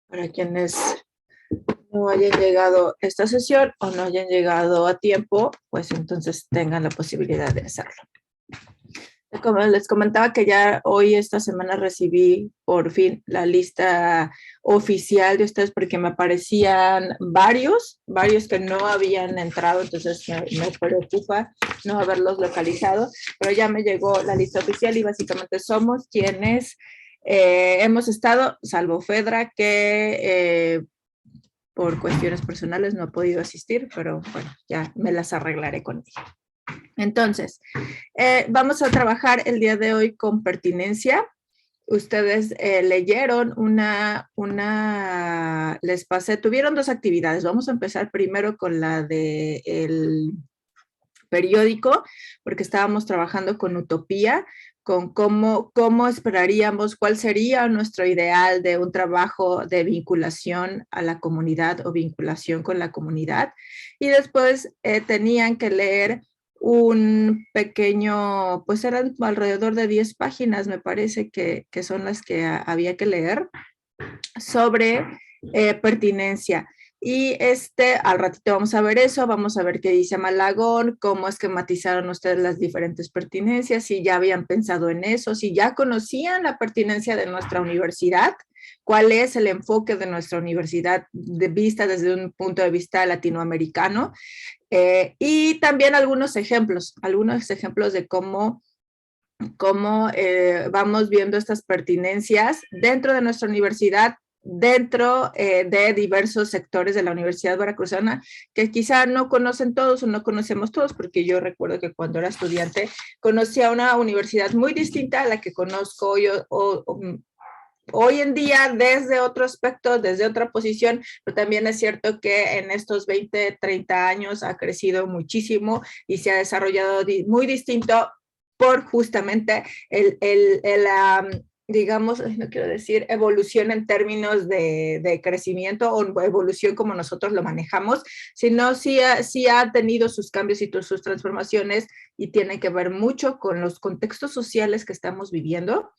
Para quienes no hayan llegado a esta sesión o no hayan llegado a tiempo, pues entonces tengan la posibilidad de hacerlo. Como les comentaba que ya hoy, esta semana, recibí por fin la lista oficial de ustedes porque me aparecían varios que no habían entrado, entonces me preocupa no haberlos localizado, pero ya me llegó la lista oficial y básicamente somos quienes hemos estado, salvo Fedra, que por cuestiones personales no ha podido asistir, pero bueno, ya me las arreglaré con ella. Entonces, vamos a trabajar el día de hoy con pertinencia. Ustedes leyeron les pasé, tuvieron dos actividades. Vamos a empezar primero con la del periódico, porque estábamos trabajando con utopía, con cómo esperaríamos, cuál sería nuestro ideal de un trabajo de vinculación a la comunidad o vinculación con la comunidad. Y después tenían que leer un pequeño, pues eran alrededor de 10 páginas, me parece que son las que había que leer, sobre pertinencia. Y al ratito vamos a ver eso, vamos a ver qué dice Malagón, cómo esquematizaron ustedes las diferentes pertinencias, si ya habían pensado en eso, si ya conocían la pertinencia de nuestra universidad, cuál es el enfoque de nuestra universidad vista desde un punto de vista latinoamericano, y también algunos ejemplos de cómo vamos viendo estas pertinencias dentro de nuestra universidad, dentro de diversos sectores de la Universidad Veracruzana, que quizá no conocen todos o no conocemos todos, porque yo recuerdo que cuando era estudiante conocía una universidad muy distinta a la que conozco hoy en día desde otro aspecto, desde otra posición, pero también es cierto que en estos 20, 30 años ha crecido muchísimo y se ha desarrollado muy distinto por justamente digamos, no quiero decir evolución en términos de crecimiento o evolución como nosotros lo manejamos, sino sí ha tenido sus cambios y sus transformaciones y tiene que ver mucho con los contextos sociales que estamos viviendo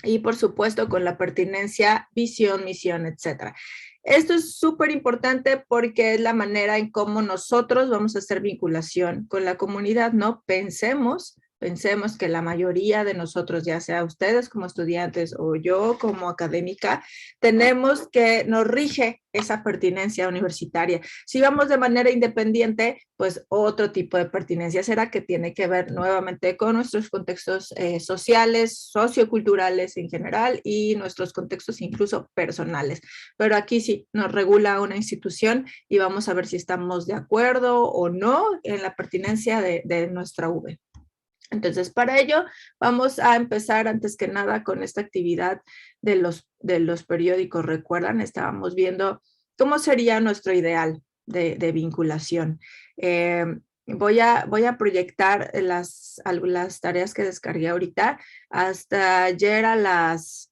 y por supuesto con la pertinencia, visión, misión, etcétera. Esto es súper importante porque es la manera en cómo nosotros vamos a hacer vinculación con la comunidad, ¿no? Pensemos que la mayoría de nosotros, ya sea ustedes como estudiantes o yo como académica, tenemos que nos rige esa pertinencia universitaria. Si vamos de manera independiente, pues otro tipo de pertinencia será que tiene que ver nuevamente con nuestros contextos sociales, socioculturales en general y nuestros contextos incluso personales. Pero aquí sí nos regula una institución y vamos a ver si estamos de acuerdo o no en la pertinencia de nuestra UV. Entonces, para ello, vamos a empezar antes que nada con esta actividad de los periódicos. Recuerdan, estábamos viendo cómo sería nuestro ideal de vinculación. Voy a proyectar algunas tareas que descargué ahorita. Hasta ayer a las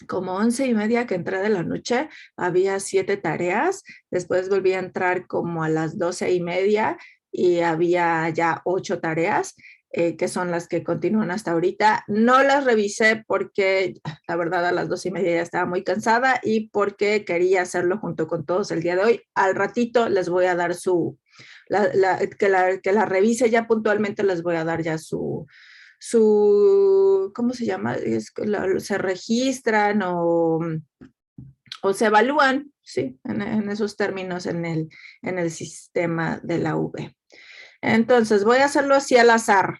como 11:30 que entré de la noche, había 7 tareas. Después volví a entrar como a las 12:30 y había ya 8 tareas. Que son las que continúan hasta ahorita. No las revisé porque la verdad a las 12:30 ya estaba muy cansada y porque quería hacerlo junto con todos el día de hoy. Al ratito les voy a dar que la revise ya puntualmente, les voy a dar ya ¿cómo se llama? Se registran o se evalúan, sí, en esos términos en el sistema de la UV. Entonces, voy a hacerlo así al azar.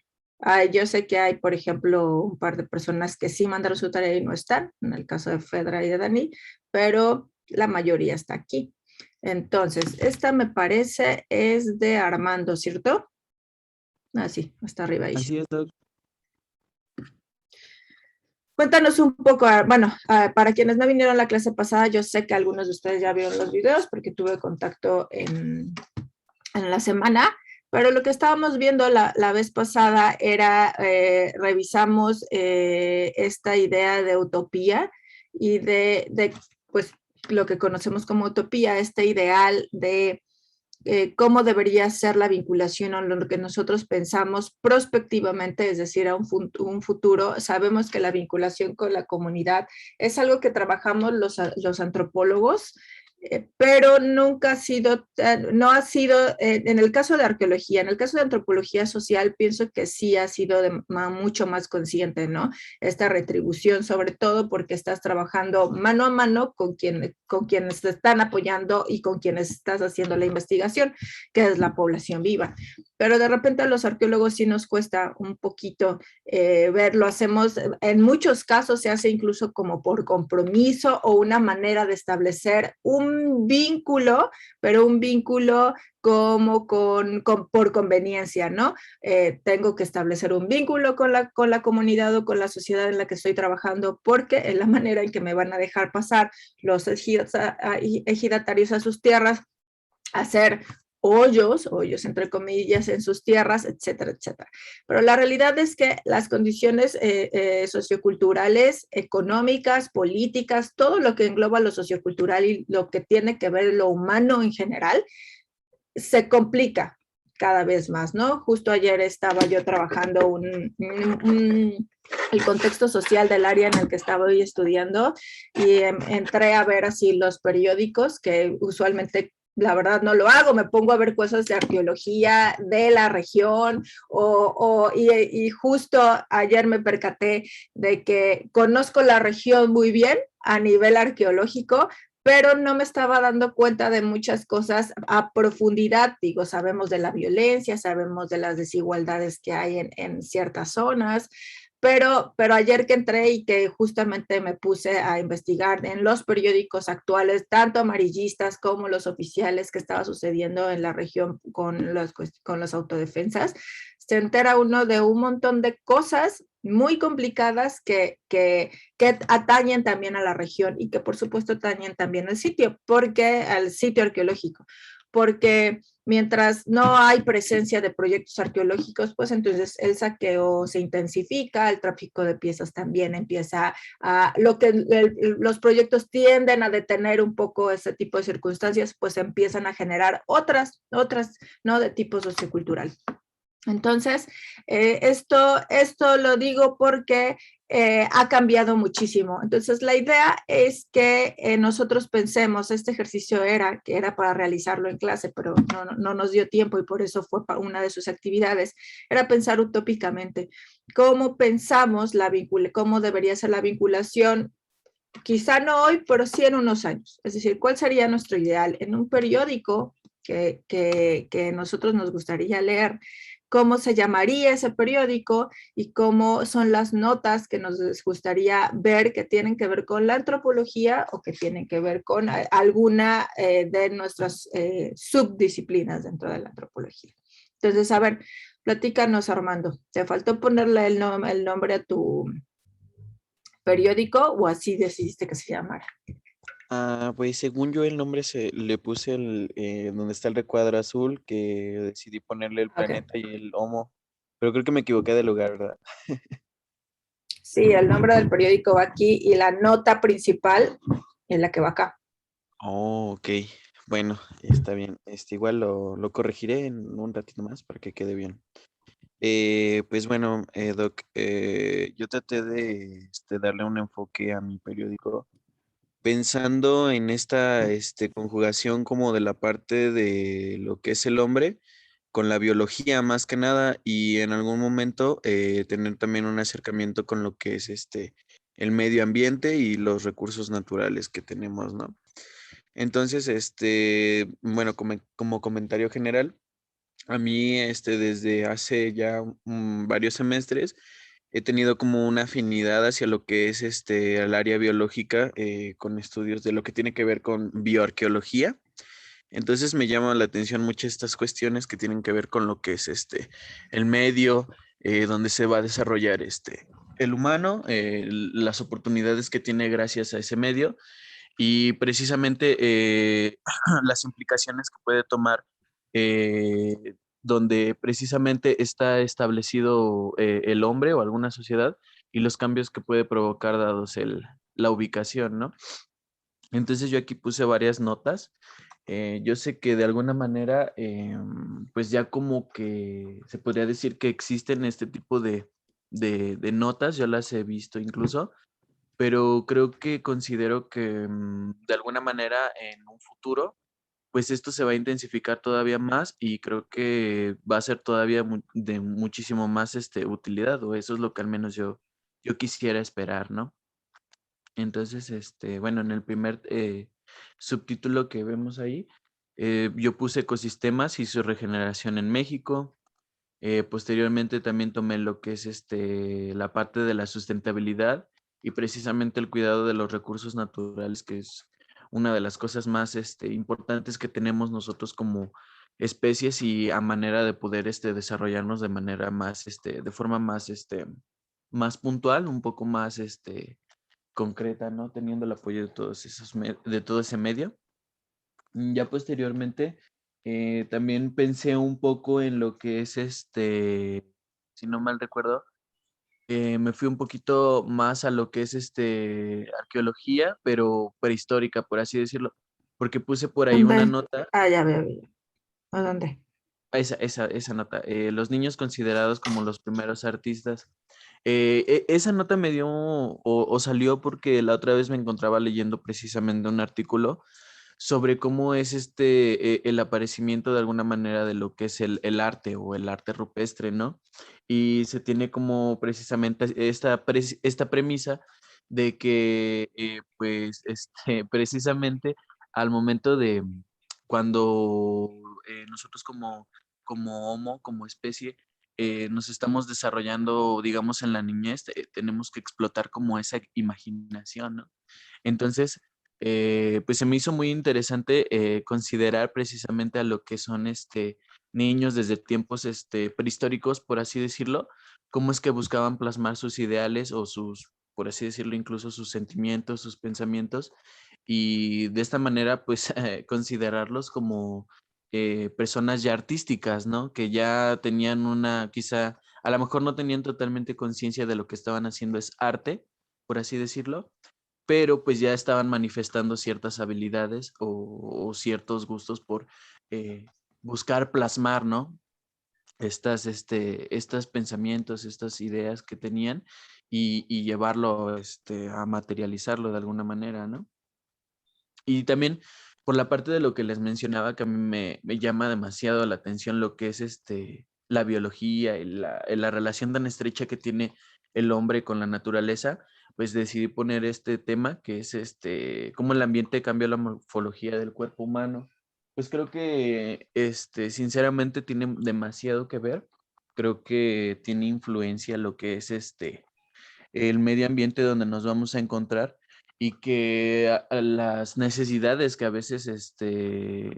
Yo sé que hay, por ejemplo, un par de personas que sí mandaron su tarea y no están, en el caso de Fedra y de Dani, pero la mayoría está aquí. Entonces, esta me parece es de Armando, ¿cierto? Sí, está arriba ahí. Así es, Doc. Cuéntanos un poco, bueno, para quienes no vinieron a la clase pasada, yo sé que algunos de ustedes ya vieron los videos porque tuve contacto en la semana, pero lo que estábamos viendo la vez pasada era, revisamos esta idea de utopía y de pues, lo que conocemos como utopía, este ideal de cómo debería ser la vinculación o lo que nosotros pensamos prospectivamente, es decir, a un futuro. Sabemos que la vinculación con la comunidad es algo que trabajamos los antropólogos, pero nunca ha sido, no ha sido, en el caso de arqueología, en el caso de antropología social, pienso que sí ha sido mucho más consciente, ¿no? Esta retribución, sobre todo porque estás trabajando mano a mano con quienes te están apoyando y con quienes estás haciendo la investigación, que es la población viva. Pero de repente a los arqueólogos sí nos cuesta un poquito verlo, hacemos, en muchos casos se hace incluso como por compromiso o una manera de establecer un vínculo, pero un vínculo como por conveniencia, ¿no? Tengo que establecer un vínculo con la comunidad o con la sociedad en la que estoy trabajando porque es la manera en que me van a dejar pasar los ejidatarios a sus tierras, hacer hoyos entre comillas, en sus tierras, etcétera, etcétera. Pero la realidad es que las condiciones socioculturales, económicas, políticas, todo lo que engloba lo sociocultural y lo que tiene que ver lo humano en general, se complica cada vez más, ¿no? Justo ayer estaba yo trabajando el contexto social del área en el que estaba hoy estudiando y entré a ver así los periódicos que usualmente la verdad no lo hago, me pongo a ver cosas de arqueología de la región y justo ayer me percaté de que conozco la región muy bien a nivel arqueológico, pero no me estaba dando cuenta de muchas cosas a profundidad. Digo, sabemos de la violencia, sabemos de las desigualdades que hay en ciertas zonas, pero ayer que entré y que justamente me puse a investigar en los periódicos actuales, tanto amarillistas como los oficiales que estaba sucediendo en la región con las autodefensas, se entera uno de un montón de cosas muy complicadas que atañen también a la región y que por supuesto atañen también al sitio arqueológico, porque mientras no hay presencia de proyectos arqueológicos, pues entonces el saqueo se intensifica, el tráfico de piezas también empieza a, los proyectos tienden a detener un poco ese tipo de circunstancias, pues empiezan a generar otras, ¿no? De tipo sociocultural. Entonces, esto lo digo porque ha cambiado muchísimo. Entonces, la idea es que nosotros pensemos, este ejercicio que era para realizarlo en clase, pero no nos dio tiempo y por eso fue una de sus actividades, era pensar utópicamente cómo pensamos cómo debería ser la vinculación, quizá no hoy, pero sí en unos años. Es decir, ¿cuál sería nuestro ideal? En un periódico que nosotros nos gustaría leer, cómo se llamaría ese periódico y cómo son las notas que nos gustaría ver que tienen que ver con la antropología o que tienen que ver con alguna de nuestras subdisciplinas dentro de la antropología. Entonces, a ver, platícanos, Armando. ¿Te faltó ponerle el nombre a tu periódico o así decidiste que se llamara? Pues según yo el nombre le puse donde está el recuadro azul, que decidí ponerle el Ok. planeta y el homo, pero creo que me equivoqué de lugar, ¿verdad? Sí, el nombre del periódico va aquí y la nota principal es la que va acá. Oh, ok. Bueno, está bien. Igual lo corregiré en un ratito más para que quede bien. Pues bueno, Doc, yo traté de darle un enfoque a mi periódico pensando en esta conjugación como de la parte de lo que es el hombre con la biología más que nada y en algún momento tener también un acercamiento con lo que es el medio ambiente y los recursos naturales que tenemos, ¿no? Entonces, bueno, como comentario general, a mí desde hace ya varios semestres he tenido como una afinidad hacia lo que es el área biológica con estudios de lo que tiene que ver con bioarqueología. Entonces me llama la atención mucho estas cuestiones que tienen que ver con lo que es el medio donde se va a desarrollar el humano, las oportunidades que tiene gracias a ese medio y precisamente las implicaciones que puede tomar donde precisamente está establecido el hombre o alguna sociedad y los cambios que puede provocar dados la ubicación, ¿no? Entonces yo aquí puse varias notas. Yo sé que de alguna manera, pues ya como que se podría decir que existen este tipo de notas, yo las he visto incluso, pero creo que considero que de alguna manera en un futuro, pues esto se va a intensificar todavía más y creo que va a ser todavía de muchísimo más utilidad, o eso es lo que al menos yo quisiera esperar, ¿no? Entonces, bueno, en el primer subtítulo que vemos ahí, yo puse ecosistemas y su regeneración en México. Posteriormente también tomé lo que es la parte de la sustentabilidad y precisamente el cuidado de los recursos naturales, que es una de las cosas más importantes que tenemos nosotros como especies y a manera de poder desarrollarnos de manera más, de forma más, más puntual, un poco más concreta, ¿no? Teniendo el apoyo de todos de todo ese medio. Ya posteriormente, también pensé un poco en lo que es si no mal recuerdo, me fui un poquito más a lo que es arqueología, pero prehistórica, por así decirlo, porque puse por ahí una ¿Dónde? nota, Ah, ya veo. ¿A dónde? esa nota, los niños considerados como los primeros artistas. Esa nota me dio o salió porque la otra vez me encontraba leyendo precisamente un artículo sobre cómo es el aparecimiento de alguna manera de lo que es el arte o el arte rupestre, ¿no? Y se tiene como precisamente esta premisa de que, pues, precisamente al momento de cuando nosotros como Homo, como especie, nos estamos desarrollando, digamos, en la niñez, tenemos que explotar como esa imaginación, ¿no? Entonces, pues se me hizo muy interesante considerar precisamente a lo que son niños desde tiempos prehistóricos, por así decirlo, cómo es que buscaban plasmar sus ideales o sus, por así decirlo, incluso sus sentimientos, sus pensamientos, y de esta manera, pues, considerarlos como personas ya artísticas, ¿no? Que ya tenían quizá, a lo mejor no tenían totalmente conciencia de lo que estaban haciendo es arte, por así decirlo, pero pues ya estaban manifestando ciertas habilidades o ciertos gustos por eh, buscar plasmar, ¿no? Estos pensamientos, estas ideas que tenían y llevarlo a materializarlo de alguna manera, ¿no? Y también por la parte de lo que les mencionaba, que a mí me llama demasiado la atención lo que es la biología y la relación tan estrecha que tiene el hombre con la naturaleza, pues decidí poner este tema que es cómo el ambiente cambia la morfología del cuerpo humano. Pues creo que sinceramente tiene demasiado que ver. Creo que tiene influencia lo que es el medio ambiente donde nos vamos a encontrar y que a las necesidades que a veces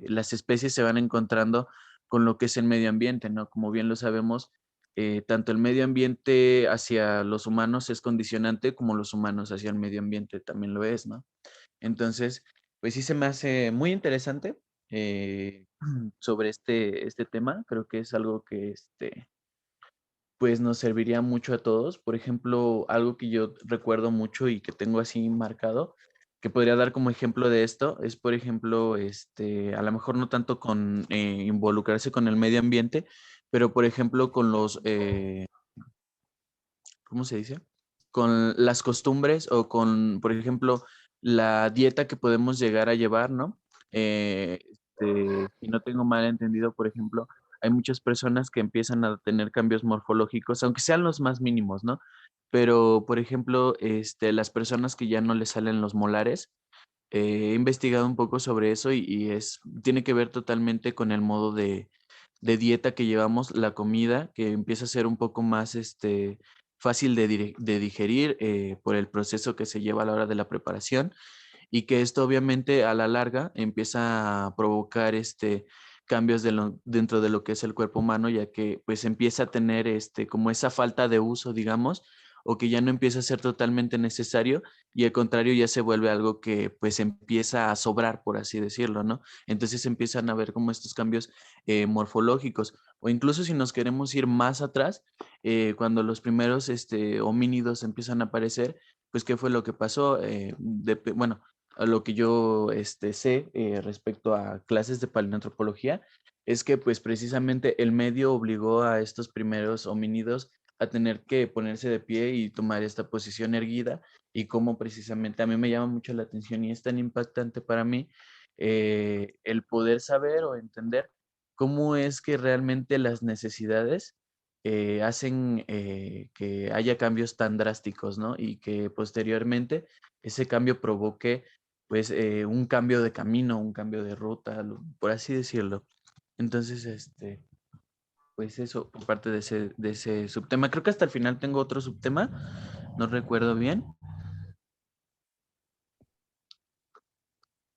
las especies se van encontrando con lo que es el medio ambiente, ¿no? Como bien lo sabemos, tanto el medio ambiente hacia los humanos es condicionante como los humanos hacia el medio ambiente también lo es, ¿no? Entonces, pues sí se me hace muy interesante sobre este tema. Creo que es algo que pues nos serviría mucho a todos. Por ejemplo, algo que yo recuerdo mucho y que tengo así marcado, que podría dar como ejemplo de esto, es por ejemplo, a lo mejor no tanto con involucrarse con el medio ambiente, pero por ejemplo con ¿cómo se dice? Con las costumbres o con, por ejemplo, la dieta que podemos llegar a llevar, ¿no? Si no tengo mal entendido, por ejemplo, hay muchas personas que empiezan a tener cambios morfológicos, aunque sean los más mínimos, ¿no? Pero, por ejemplo, las personas que ya no les salen los molares, he investigado un poco sobre eso y tiene que ver totalmente con el modo de dieta que llevamos, la comida, que empieza a ser un poco más fácil de digerir por el proceso que se lleva a la hora de la preparación y que esto obviamente a la larga empieza a provocar cambios dentro de lo que es el cuerpo humano, ya que pues empieza a tener como esa falta de uso, digamos, o que ya no empieza a ser totalmente necesario y al contrario ya se vuelve algo que pues empieza a sobrar, por así decirlo, ¿no? Entonces empiezan a ver como estos cambios morfológicos o incluso si nos queremos ir más atrás, cuando los primeros homínidos empiezan a aparecer, pues qué fue lo que pasó, bueno, a lo que yo sé respecto a clases de paleoantropología, es que pues precisamente el medio obligó a estos primeros homínidos a tener que ponerse de pie y tomar esta posición erguida, y cómo precisamente a mí me llama mucho la atención y es tan impactante para mí el poder saber o entender cómo es que realmente las necesidades hacen que haya cambios tan drásticos, ¿no? Y que posteriormente ese cambio provoque pues un cambio de camino, un cambio de ruta, por así decirlo. Entonces, pues eso, por parte de ese subtema. Creo que hasta el final tengo otro subtema, no recuerdo bien.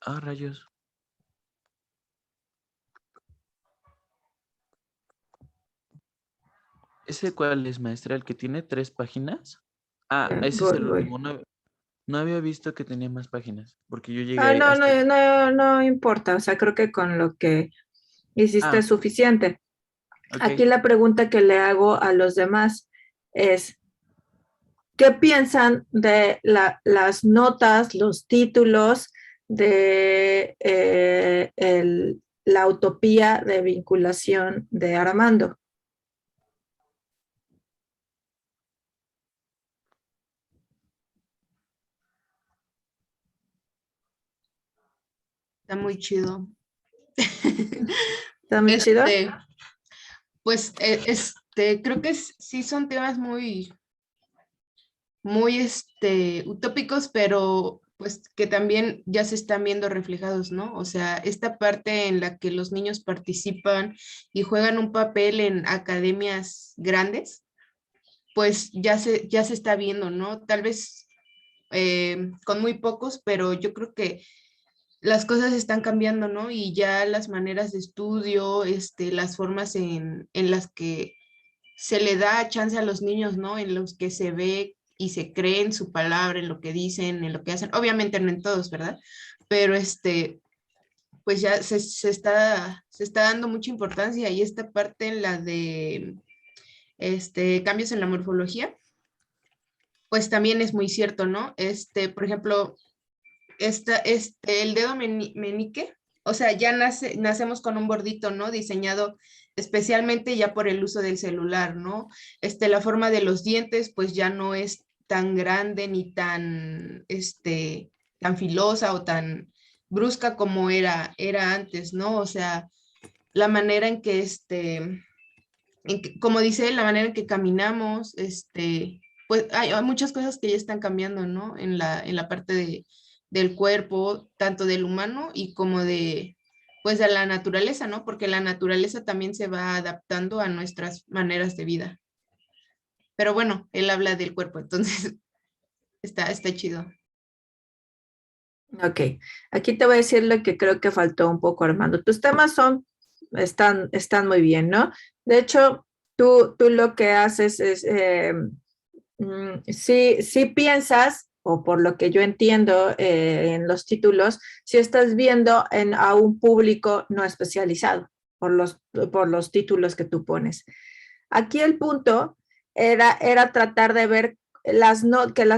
Ah, rayos. ¿Ese cuál es, maestra? ¿El que tiene 3 páginas? Ah, ese es Voy, el voy. último. No, no había visto que tenía más páginas, porque yo llegué Ah, ahí no, hasta... no importa, o sea, creo que con lo que hiciste Ah, es suficiente. ok. Aquí la pregunta que le hago a los demás es, ¿qué piensan de las notas, los títulos de la utopía de vinculación de Armando? Está muy chido. ¿Está muy chido? Pues, creo que sí son temas muy, utópicos, pero pues que también ya se están viendo reflejados, ¿no? O sea, esta parte en la que los niños participan y juegan un papel en academias grandes, pues ya se está viendo, ¿no? Tal vez con muy pocos, pero yo creo que las cosas están cambiando, ¿no? Y ya las maneras de estudio, las formas en las que se le da chance a los niños, ¿no? En los que se ve y se cree en su palabra, en lo que dicen, en lo que hacen. Obviamente no en todos, ¿verdad? Pero pues ya se está dando mucha importancia y esta parte en la de cambios en la morfología, pues también es muy cierto, ¿no? Por ejemplo, el dedo meñique, o sea, ya nacemos con un bordito, ¿no? Diseñado especialmente ya por el uso del celular, ¿no? La forma de los dientes, pues ya no es tan grande ni tan filosa o tan brusca como era antes, ¿no? O sea, la manera en que, como dice, la manera en que caminamos, pues hay muchas cosas que ya están cambiando, ¿no? En la parte del cuerpo, tanto del humano y como pues de la naturaleza, ¿no? Porque la naturaleza también se va adaptando a nuestras maneras de vida. Pero bueno, él habla del cuerpo, entonces está chido. Ok, aquí te voy a decir lo que creo que faltó un poco, Armando. Tus temas están muy bien, ¿no? De hecho, tú lo que haces es, sí piensas, o por lo que yo entiendo en los títulos, si estás viendo a un público no especializado por los títulos que tú pones. Aquí el punto era tratar de ver que las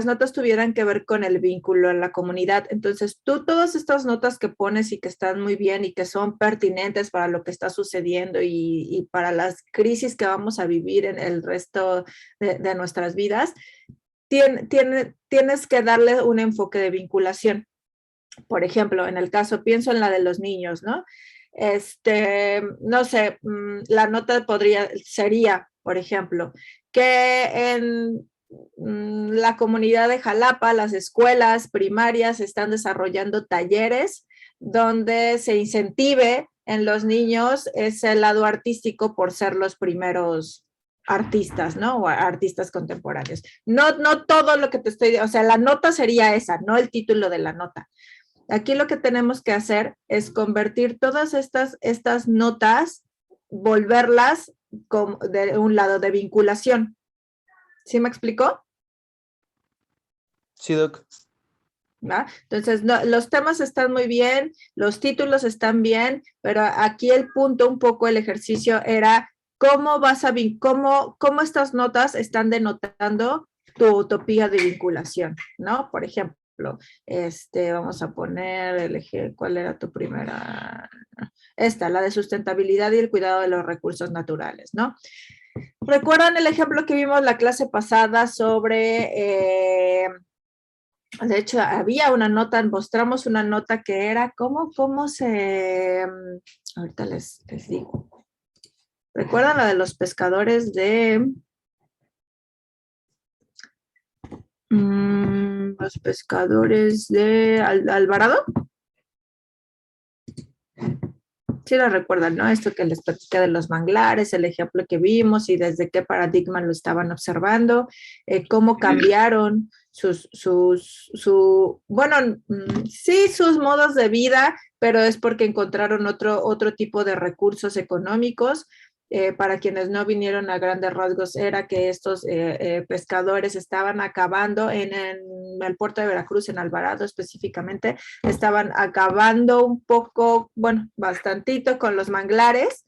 notas tuvieran que ver con el vínculo en la comunidad. Entonces, tú todas estas notas que pones y que están muy bien y que son pertinentes para lo que está sucediendo y para las crisis que vamos a vivir en el resto de nuestras vidas, tienes que darle un enfoque de vinculación. Por ejemplo, en el caso, pienso en la de los niños, ¿no? No sé, la nota sería, por ejemplo, que en la comunidad de Jalapa, las escuelas primarias están desarrollando talleres donde se incentive en los niños ese lado artístico por ser los primeros artistas, ¿no? O artistas contemporáneos. No todo lo que te estoy, o sea, la nota sería esa, no el título de la nota. Aquí lo que tenemos que hacer es convertir todas estas notas, volverlas de un lado de vinculación. ¿Sí me explicó? Sí, Doc. ¿Va? Entonces, no, los temas están muy bien, los títulos están bien, pero aquí el punto, un poco el ejercicio era cómo estas notas están denotando tu utopía de vinculación, ¿no? Por ejemplo, ejemplo, vamos a poner el eje, ¿cuál era tu primera? Esta, la de sustentabilidad y el cuidado de los recursos naturales, ¿no? ¿Recuerdan el ejemplo que vimos la clase pasada sobre, de hecho, había una nota, mostramos una nota que era cómo se, ahorita les digo. ¿Recuerdan la de los pescadores de los pescadores de Alvarado? Sí lo recuerdan, ¿no? Esto que les platiqué de los manglares, el ejemplo que vimos y desde qué paradigma lo estaban observando, cómo cambiaron bueno, sí, sus modos de vida, pero es porque encontraron otro tipo de recursos económicos. Para quienes no vinieron a grandes rasgos, era que estos pescadores estaban acabando en el puerto de Veracruz, en Alvarado específicamente, estaban acabando un poco, bueno, bastantito con los manglares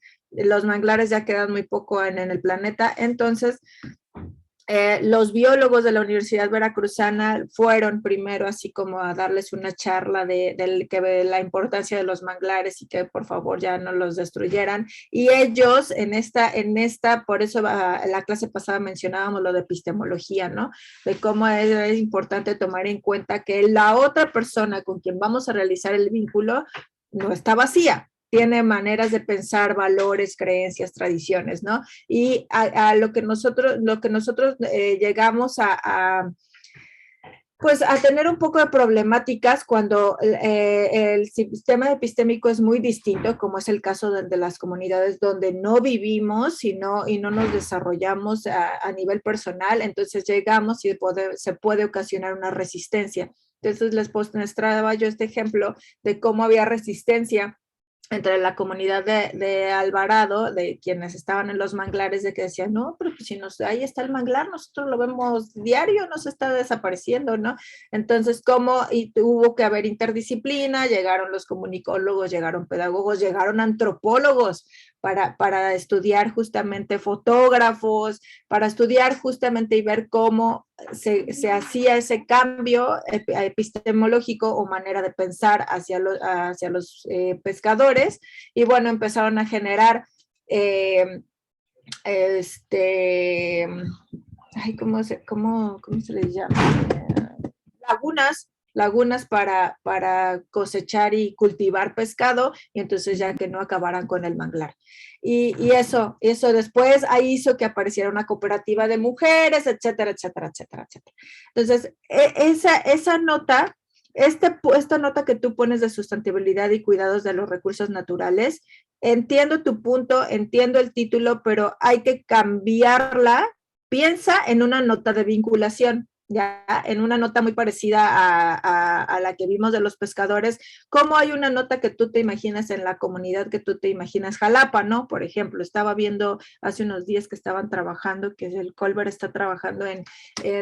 ya quedan muy poco en el planeta, entonces los biólogos de la Universidad Veracruzana fueron primero así como a darles una charla de la importancia de los manglares y que por favor ya no los destruyeran. Y ellos en esta, por eso la clase pasada mencionábamos lo de epistemología, ¿no? De cómo es importante tomar en cuenta que la otra persona con quien vamos a realizar el vínculo no está vacía, tiene maneras de pensar, valores, creencias, tradiciones, ¿no? Y a lo que nosotros llegamos pues a tener un poco de problemáticas cuando el sistema epistémico es muy distinto, como es el caso de las comunidades donde no vivimos y no nos desarrollamos a nivel personal, entonces llegamos y se puede ocasionar una resistencia. Entonces les mostraba yo este ejemplo de cómo había resistencia entre la comunidad de Alvarado, de quienes estaban en los manglares, de que decían, no, pero pues si ahí está el manglar, nosotros lo vemos diario, no se está desapareciendo, ¿no? Entonces, y tuvo que haber interdisciplina, llegaron los comunicólogos, llegaron pedagogos, llegaron antropólogos para estudiar justamente fotógrafos, para estudiar justamente y ver cómo se hacía ese cambio epistemológico o manera de pensar hacia los pescadores, y bueno, empezaron a generar ¿cómo se les llama? Lagunas para cosechar y cultivar pescado, y entonces ya que no acabaran con el manglar. Y eso después ahí hizo que apareciera una cooperativa de mujeres, etcétera, etcétera, etcétera, etcétera. Entonces, esa nota, esta nota que tú pones de sustentabilidad y cuidados de los recursos naturales, entiendo tu punto, entiendo el título, pero hay que cambiarla. Piensa en una nota de vinculación, ya en una nota muy parecida a la que vimos de los pescadores, como hay una nota que tú te imaginas en la comunidad que tú te imaginas, Jalapa, ¿no? Por ejemplo, estaba viendo hace unos días que estaban trabajando, que el Colbert está trabajando en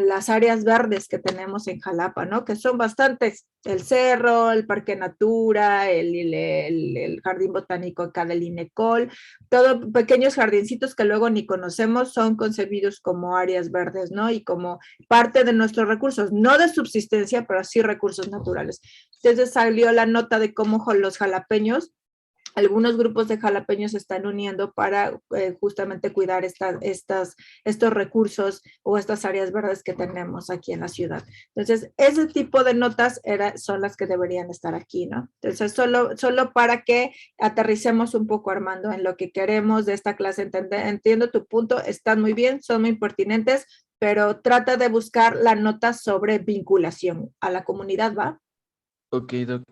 las áreas verdes que tenemos en Jalapa, ¿no? Que son bastantes, el cerro, el Parque Natura, el Jardín Botánico acá del INECOL, todos pequeños jardincitos que luego ni conocemos, son concebidos como áreas verdes, ¿no? Y como parte de nuestros recursos, no de subsistencia, pero sí recursos naturales. Entonces salió la nota de cómo los jalapeños, algunos grupos de jalapeños se están uniendo para justamente cuidar estos recursos o estas áreas verdes que tenemos aquí en la ciudad. Entonces, ese tipo de notas son las que deberían estar aquí, ¿no? Entonces, solo para que aterricemos un poco, Armando, en lo que queremos de esta clase. Entiendo tu punto, están muy bien, son muy pertinentes, pero trata de buscar la nota sobre vinculación a la comunidad, ¿va? Ok, Doc.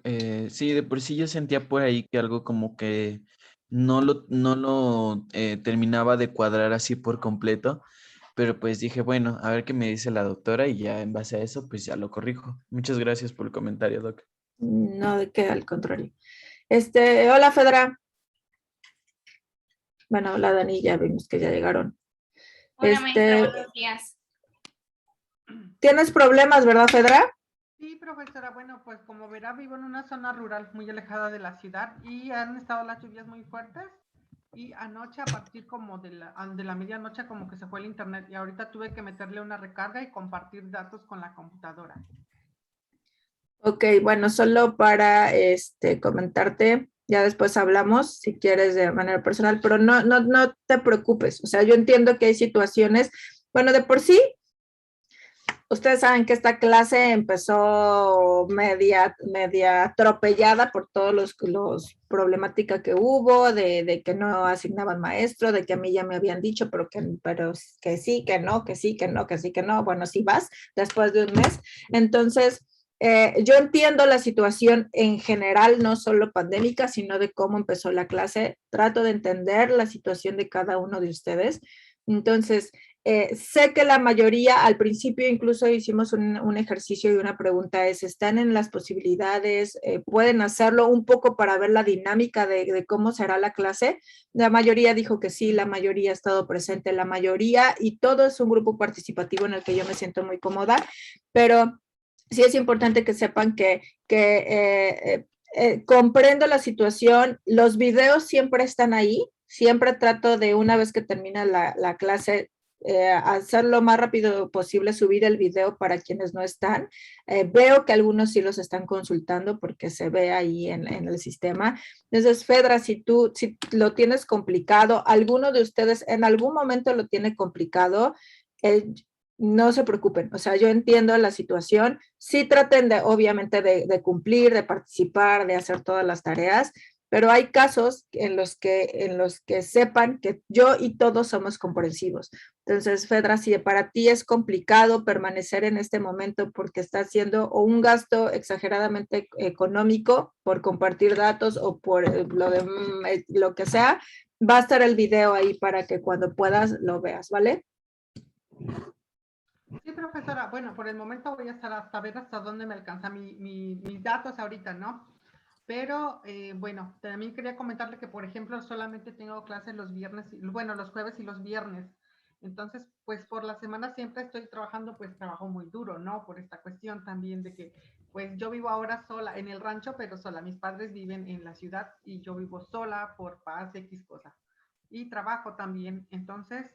Sí, de por sí yo sentía por ahí que algo como que no lo terminaba de cuadrar así por completo, pero pues dije, bueno, a ver qué me dice la doctora y ya en base a eso, pues ya lo corrijo. Muchas gracias por el comentario, Doc. No, de qué, al contrario. Hola, Fedra. Bueno, hola, Dani, ya vimos que ya llegaron. Hola, maestra, buenos días. ¿Tienes problemas, verdad, Fedra? Sí, profesora, bueno, pues como verá, vivo en una zona rural muy alejada de la ciudad y han estado las lluvias muy fuertes, y anoche a partir como de la medianoche como que se fue el internet y ahorita tuve que meterle una recarga y compartir datos con la computadora. Ok, bueno, solo para comentarte, ya después hablamos si quieres de manera personal, pero no te preocupes. O sea, yo entiendo que hay situaciones, bueno, de por sí, ustedes saben que esta clase empezó media atropellada por todos los problemática que hubo, de que no asignaban maestro, de que a mí ya me habían dicho, pero que sí, que no, que sí, que no, que sí, que no. Bueno, sí vas después de un mes. Entonces, yo entiendo la situación en general, no solo pandémica, sino de cómo empezó la clase. Trato de entender la situación de cada uno de ustedes. Entonces, sé que la mayoría, al principio incluso hicimos un ejercicio y una pregunta es, ¿están en las posibilidades? ¿Pueden hacerlo un poco para ver la dinámica de cómo será la clase? La mayoría dijo que sí, la mayoría ha estado presente, la mayoría, y todo es un grupo participativo en el que yo me siento muy cómoda, pero sí es importante que sepan que comprendo la situación, los videos siempre están ahí, siempre trato de una vez que termina la clase, hacer lo más rápido posible, subir el video para quienes no están. Veo que algunos sí los están consultando porque se ve ahí en el sistema. Entonces, Fedra, si lo tienes complicado, alguno de ustedes en algún momento lo tiene complicado, no se preocupen, o sea, yo entiendo la situación, sí traten de, obviamente, de cumplir, de participar, de hacer todas las tareas, pero hay casos en los que sepan que yo y todos somos comprensivos. Entonces, Fedra, si para ti es complicado permanecer en este momento porque está haciendo o un gasto exageradamente económico por compartir datos o por lo que sea, va a estar el video ahí para que cuando puedas lo veas, ¿vale? Sí, profesora. Bueno, por el momento voy a estar hasta ver hasta dónde me alcanza mis datos ahorita, ¿no? Pero, bueno, también quería comentarle que, por ejemplo, solamente tengo clases los viernes, bueno, los jueves y los viernes. Entonces, pues por la semana siempre estoy trabajando, pues trabajo muy duro, ¿no? Por esta cuestión también de que, pues yo vivo ahora sola en el rancho, pero sola. Mis padres viven en la ciudad y yo vivo sola por paz, X cosa. Y trabajo también. Entonces,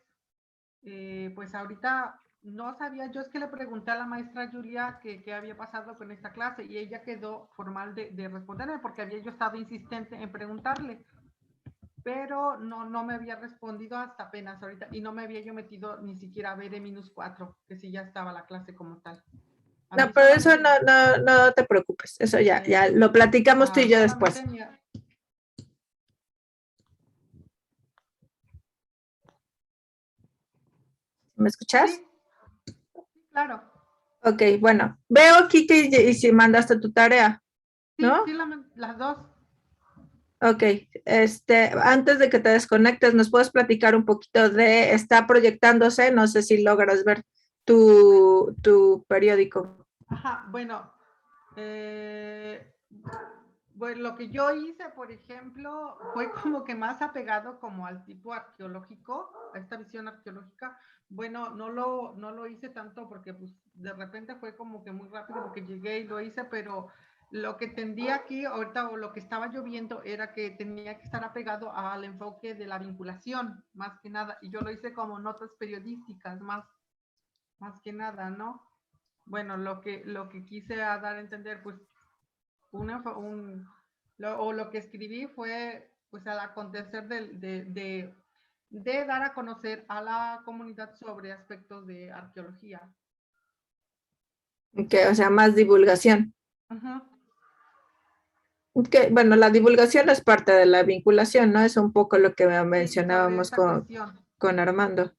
pues ahorita no sabía, yo es que le pregunté a la maestra Julia qué había pasado con esta clase y ella quedó formal de responderme porque había yo estado insistente en preguntarle, pero no me había respondido hasta apenas ahorita y no me había yo metido ni siquiera a ver -4, que sí ya estaba la clase como tal. No, pero eso no te preocupes, eso ya lo platicamos tú y yo después. ¿Me escuchas? Sí, claro. Ok, bueno, veo aquí que y si mandaste tu tarea, ¿no? Sí, las dos. Ok, antes de que te desconectes, ¿nos puedes platicar un poquito está proyectándose? No sé si logras ver tu periódico. Ajá, bueno, pues lo que yo hice, por ejemplo, fue como que más apegado como al tipo arqueológico, a esta visión arqueológica. Bueno, no lo hice tanto porque pues de repente fue como que muy rápido porque llegué y lo hice, pero lo que tendía aquí ahorita o lo que estaba yo viendo era que tenía que estar apegado al enfoque de la vinculación, más que nada, y yo lo hice como notas periodísticas, más que nada, ¿no? Bueno, lo que quise dar a entender, pues lo que escribí fue pues al acontecer de dar a conocer a la comunidad sobre aspectos de arqueología. Que, o sea, más divulgación. Uh-huh. Que, bueno, la divulgación es parte de la vinculación, ¿no? Es un poco lo que mencionábamos con Armando.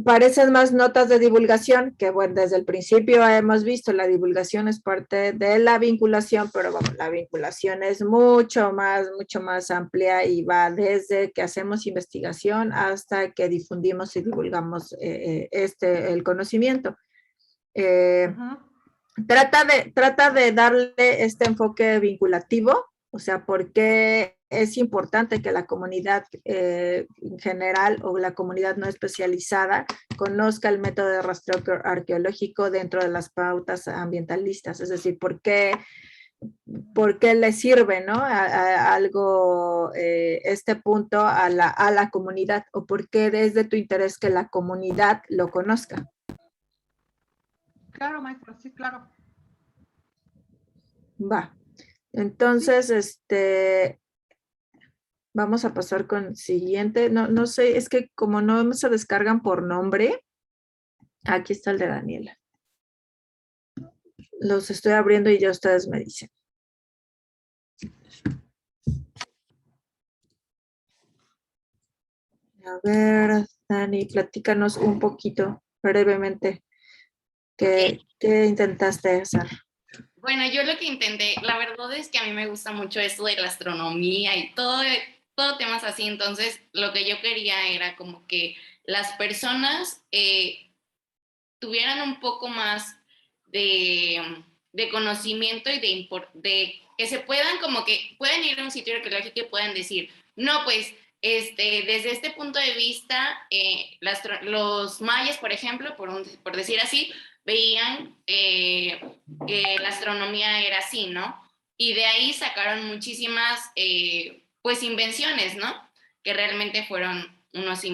Parecen más notas de divulgación, que bueno, desde el principio hemos visto, la divulgación es parte de la vinculación, pero vamos, la vinculación es mucho más amplia y va desde que hacemos investigación hasta que difundimos y divulgamos el conocimiento. Uh-huh. Trata de darle este enfoque vinculativo, o sea, por qué es importante que la comunidad en general o la comunidad no especializada conozca el método de rastreo arqueológico dentro de las pautas ambientalistas, es decir, por qué le sirve, ¿no? A algo, este punto a la comunidad, o por qué es de tu interés que la comunidad lo conozca. Claro, maestro, sí, claro. Va. Entonces, vamos a pasar con el siguiente. No sé, es que como no se descargan por nombre, aquí está el de Daniela. Los estoy abriendo y ya ustedes me dicen. A ver, Dani, platícanos un poquito, brevemente, ¿qué intentaste hacer? Bueno, yo lo que intenté, la verdad es que a mí me gusta mucho esto de la astronomía y todo temas así, entonces lo que yo quería era como que las personas tuvieran un poco más de conocimiento y de que se puedan como que pueden ir a un sitio arqueológico y puedan decir, no, pues desde este punto de vista, los mayas, por ejemplo, por decir así, veían que la astronomía era así, ¿no? Y de ahí sacaron muchísimas, pues, invenciones, ¿no? Que realmente fueron unos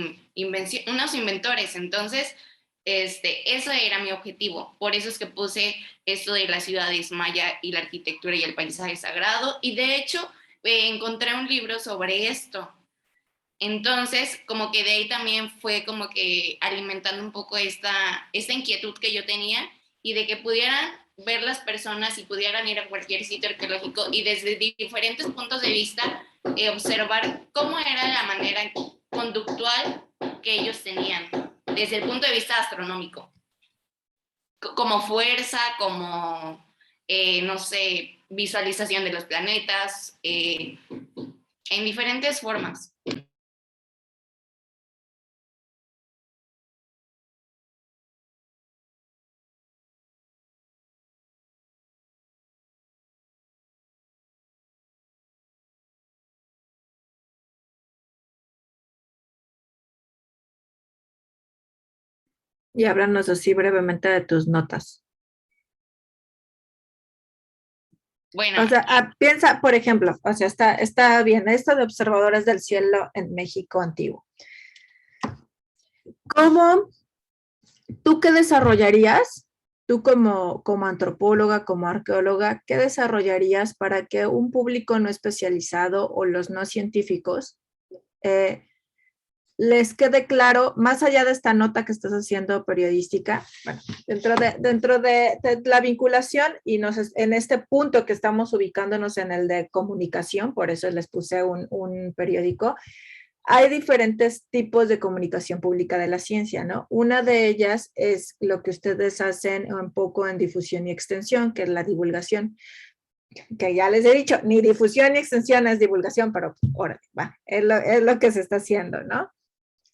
inventores. Entonces, eso era mi objetivo. Por eso es que puse esto de las ciudades maya y la arquitectura y el paisaje sagrado. Y de hecho, encontré un libro sobre esto. Entonces, como que de ahí también fue como que alimentando un poco esta inquietud que yo tenía y de que pudieran ver las personas y pudieran ir a cualquier sitio arqueológico y desde diferentes puntos de vista observar cómo era la manera conductual que ellos tenían desde el punto de vista astronómico, como fuerza, como, no sé, visualización de los planetas, en diferentes formas. Y háblanos así brevemente de tus notas. Bueno, O sea, piensa, por ejemplo, o sea, está bien, esto de observadores del cielo en México antiguo. ¿Cómo, tú qué desarrollarías, tú como antropóloga, como arqueóloga, qué desarrollarías para que un público no especializado o los no científicos les quede claro, más allá de esta nota que estás haciendo periodística, bueno, dentro de la vinculación y en este punto que estamos ubicándonos en el de comunicación, por eso les puse un periódico, hay diferentes tipos de comunicación pública de la ciencia, ¿no? Una de ellas es lo que ustedes hacen un poco en difusión y extensión, que es la divulgación, que ya les he dicho, ni difusión ni extensión es divulgación, pero órale, va, es lo que se está haciendo, ¿no?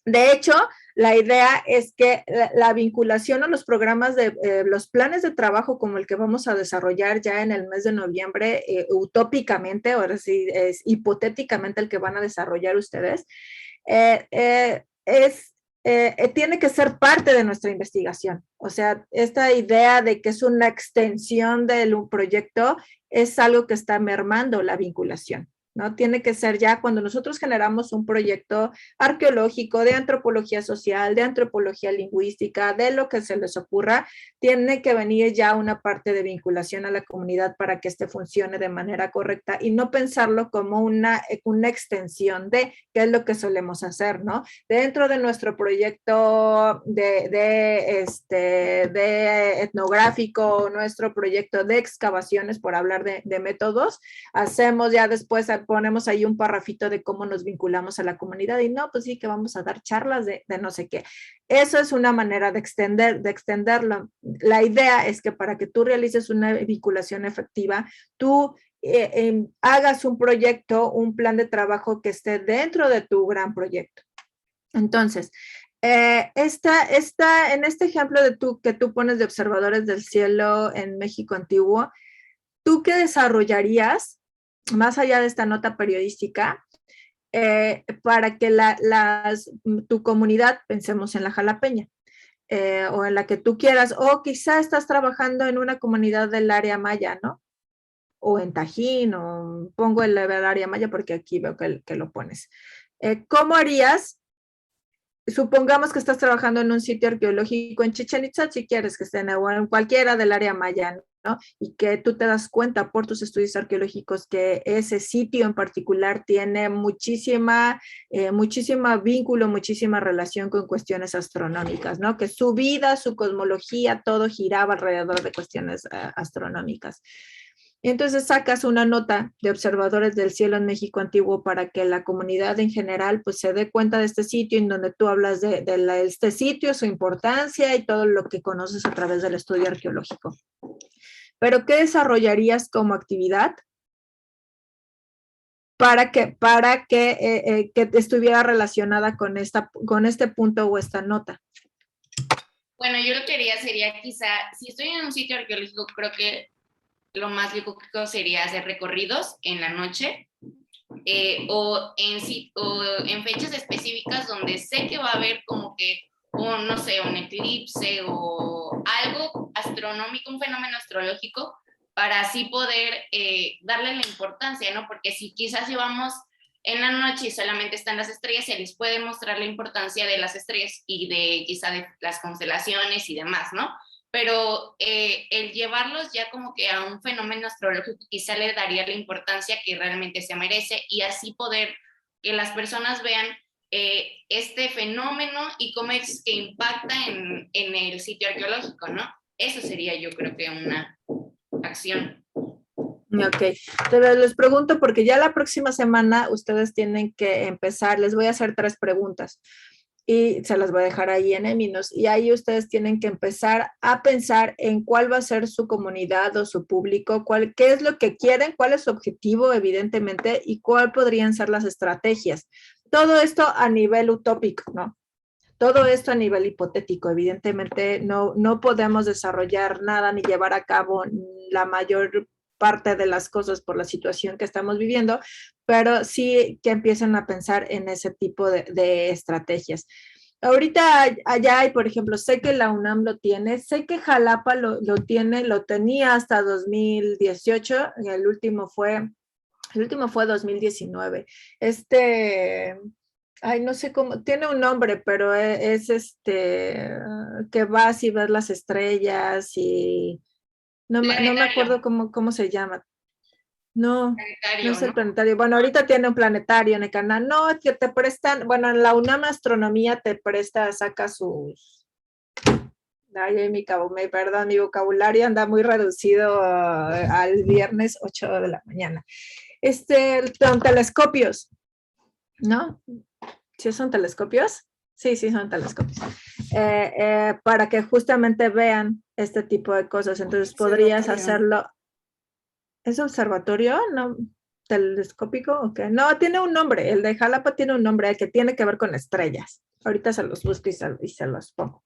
De hecho, la idea es que la vinculación a los programas de los planes de trabajo como el que vamos a desarrollar ya en el mes de noviembre, utópicamente, ahora sí es hipotéticamente el que van a desarrollar ustedes, tiene que ser parte de nuestra investigación. O sea, esta idea de que es una extensión del proyecto es algo que está mermando la vinculación, ¿no? Tiene que ser ya cuando nosotros generamos un proyecto arqueológico, de antropología social, de antropología lingüística, de lo que se les ocurra, tiene que venir ya una parte de vinculación a la comunidad para que este funcione de manera correcta y no pensarlo como una extensión de qué es lo que solemos hacer, ¿no? Dentro de nuestro proyecto de etnográfico, nuestro proyecto de excavaciones, por hablar de métodos, hacemos ya después, ponemos ahí un parrafito de cómo nos vinculamos a la comunidad y no, pues sí que vamos a dar charlas de no sé qué. Eso es una manera de extenderlo. La idea es que para que tú realices una vinculación efectiva, tú hagas un proyecto, un plan de trabajo que esté dentro de tu gran proyecto. Entonces, en este ejemplo que tú pones de observadores del cielo en México antiguo, ¿tú qué desarrollarías, más allá de esta nota periodística, para que tu comunidad, pensemos en la Jalapeña, o en la que tú quieras, o quizá estás trabajando en una comunidad del área maya, ¿no? O en Tajín, o pongo el área maya porque aquí veo que lo pones. ¿Cómo harías supongamos que estás trabajando en un sitio arqueológico en Chichén Itzá, si quieres que esté en cualquiera del área maya, ¿no? Y que tú te das cuenta por tus estudios arqueológicos que ese sitio en particular tiene muchísima vínculo, muchísima relación con cuestiones astronómicas, ¿no? Que su vida, su cosmología, todo giraba alrededor de cuestiones astronómicas. Entonces sacas una nota de observadores del cielo en México antiguo para que la comunidad en general pues se dé cuenta de este sitio, en donde tú hablas de este sitio, su importancia y todo lo que conoces a través del estudio arqueológico. Pero ¿qué desarrollarías como actividad para que estuviera relacionada con este punto o esta nota? Bueno, yo lo que haría sería quizá, si estoy en un sitio arqueológico, creo que lo más lógico sería hacer recorridos en la noche o en fechas específicas donde sé que va a haber como que no sé, un eclipse o algo astronómico, un fenómeno astrológico, para así poder darle la importancia, ¿no? Porque si quizás llevamos en la noche y solamente están las estrellas, se les puede mostrar la importancia de las estrellas y de quizá de las constelaciones y demás, ¿no? Pero el llevarlos ya como que a un fenómeno astrológico quizá le daría la importancia que realmente se merece y así poder que las personas vean este fenómeno y cómo es que impacta en el sitio arqueológico, ¿no? Eso sería yo creo que una acción. Ok, entonces les pregunto porque ya la próxima semana ustedes tienen que empezar, les voy a hacer 3 preguntas y se las voy a dejar ahí en Eminos y ahí ustedes tienen que empezar a pensar en cuál va a ser su comunidad o su público, qué es lo que quieren, cuál es su objetivo evidentemente y cuál podrían ser las estrategias. Todo esto a nivel utópico, ¿no? Todo esto a nivel hipotético, evidentemente no podemos desarrollar nada ni llevar a cabo la mayor parte de las cosas por la situación que estamos viviendo, pero sí que empiecen a pensar en ese tipo de estrategias. Ahorita allá hay, por ejemplo, sé que la UNAM lo tiene, sé que Jalapa lo tenía hasta 2018, el último fue 2019. Ay, no sé cómo, tiene un nombre, pero es que vas y ves las estrellas y no me acuerdo cómo se llama. No es el planetario. Bueno, ahorita tiene un planetario en el canal. No, que te prestan, bueno, en la UNAM Astronomía te presta, saca sus... Ay, perdón, mi vocabulario anda muy reducido al viernes 8 de la mañana. Son telescopios, ¿no? ¿Sí son telescopios? Sí, son telescopios. Para que justamente vean este tipo de cosas. Entonces podrías hacerlo. ¿Es observatorio? ¿No? ¿Telescópico? Ok. No, tiene un nombre. El de Jalapa tiene un nombre que tiene que ver con estrellas. Ahorita se los busco y se los pongo.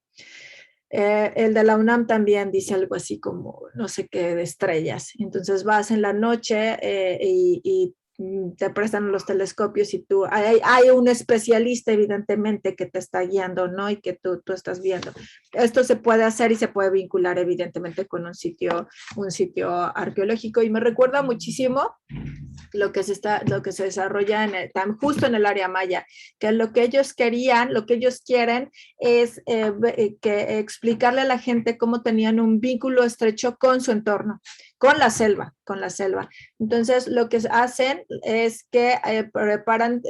El de la UNAM también dice algo así como no sé qué de estrellas. Entonces vas en la noche y te prestan los telescopios y hay un especialista evidentemente que te está guiando, ¿no? Y que tú estás viendo. Esto se puede hacer y se puede vincular evidentemente con un sitio arqueológico y me recuerda muchísimo lo que se desarrolla justo en el área maya, que lo que ellos quieren es explicarle a la gente cómo tenían un vínculo estrecho con su entorno, con la selva. Entonces, lo que hacen es que preparan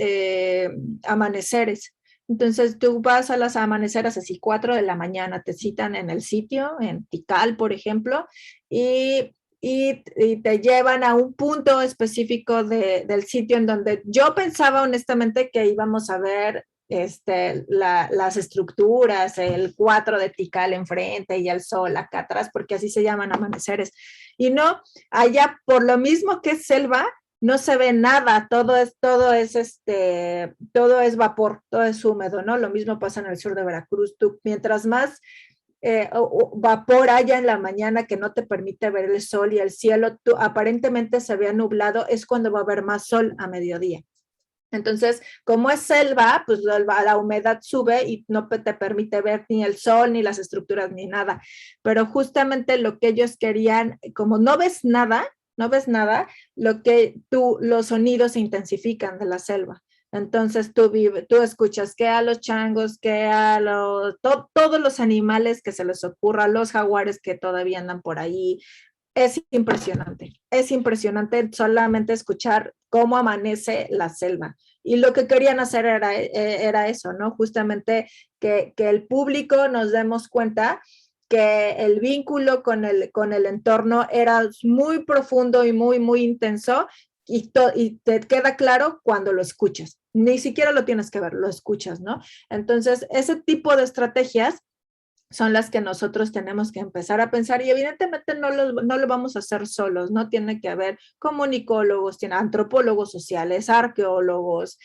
amaneceres. Entonces, tú vas a las amaneceras así 4 de la mañana, te citan en el sitio, en Tikal, por ejemplo, y te llevan a un punto específico del sitio en donde yo pensaba honestamente que íbamos a ver las estructuras, el 4 de Tikal enfrente y el sol acá atrás, porque así se llaman amaneceres. Y no, allá por lo mismo que es selva, no se ve nada, todo es vapor, todo es húmedo, ¿no? Lo mismo pasa en el sur de Veracruz. Tú, mientras más vapor haya en la mañana que no te permite ver el sol y el cielo, aparentemente se vea nublado, es cuando va a haber más sol a mediodía. Entonces, como es selva, pues la humedad sube y no te permite ver ni el sol, ni las estructuras, ni nada. Pero justamente lo que ellos querían, como no ves nada, los sonidos se intensifican de la selva. Entonces tú escuchas que a los changos, que a todos los animales que se les ocurra, los jaguares que todavía andan por ahí. Es impresionante solamente escuchar cómo amanece la selva. Y lo que querían hacer era eso, ¿no? Justamente que el público nos demos cuenta que el vínculo con el entorno era muy profundo y muy, muy intenso, y te queda claro cuando lo escuchas. Ni siquiera lo tienes que ver, lo escuchas, ¿no? Entonces, ese tipo de estrategias son las que nosotros tenemos que empezar a pensar, y evidentemente no lo vamos a hacer solos, ¿no? Tiene que haber comunicólogos, tiene antropólogos sociales, arqueólogos,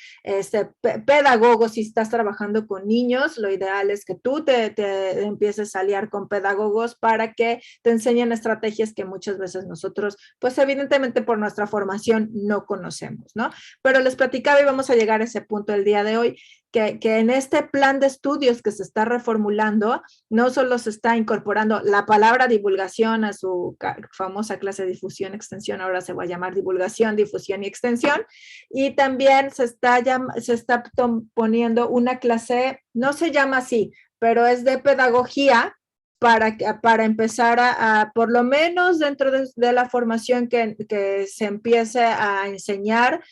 pedagogos. Si estás trabajando con niños, lo ideal es que tú te empieces a aliar con pedagogos para que te enseñen estrategias que muchas veces nosotros, pues evidentemente por nuestra formación no conocemos, ¿no? Pero les platicaba, y vamos a llegar a ese punto el día de hoy, que en este plan de estudios que se está reformulando, no solo se está incorporando la palabra divulgación a su famosa clase de difusión, extensión, ahora se va a llamar divulgación, difusión y extensión, y también se está poniendo una clase, no se llama así, pero es de pedagogía, para empezar por lo menos dentro de la formación que se empiece a enseñar,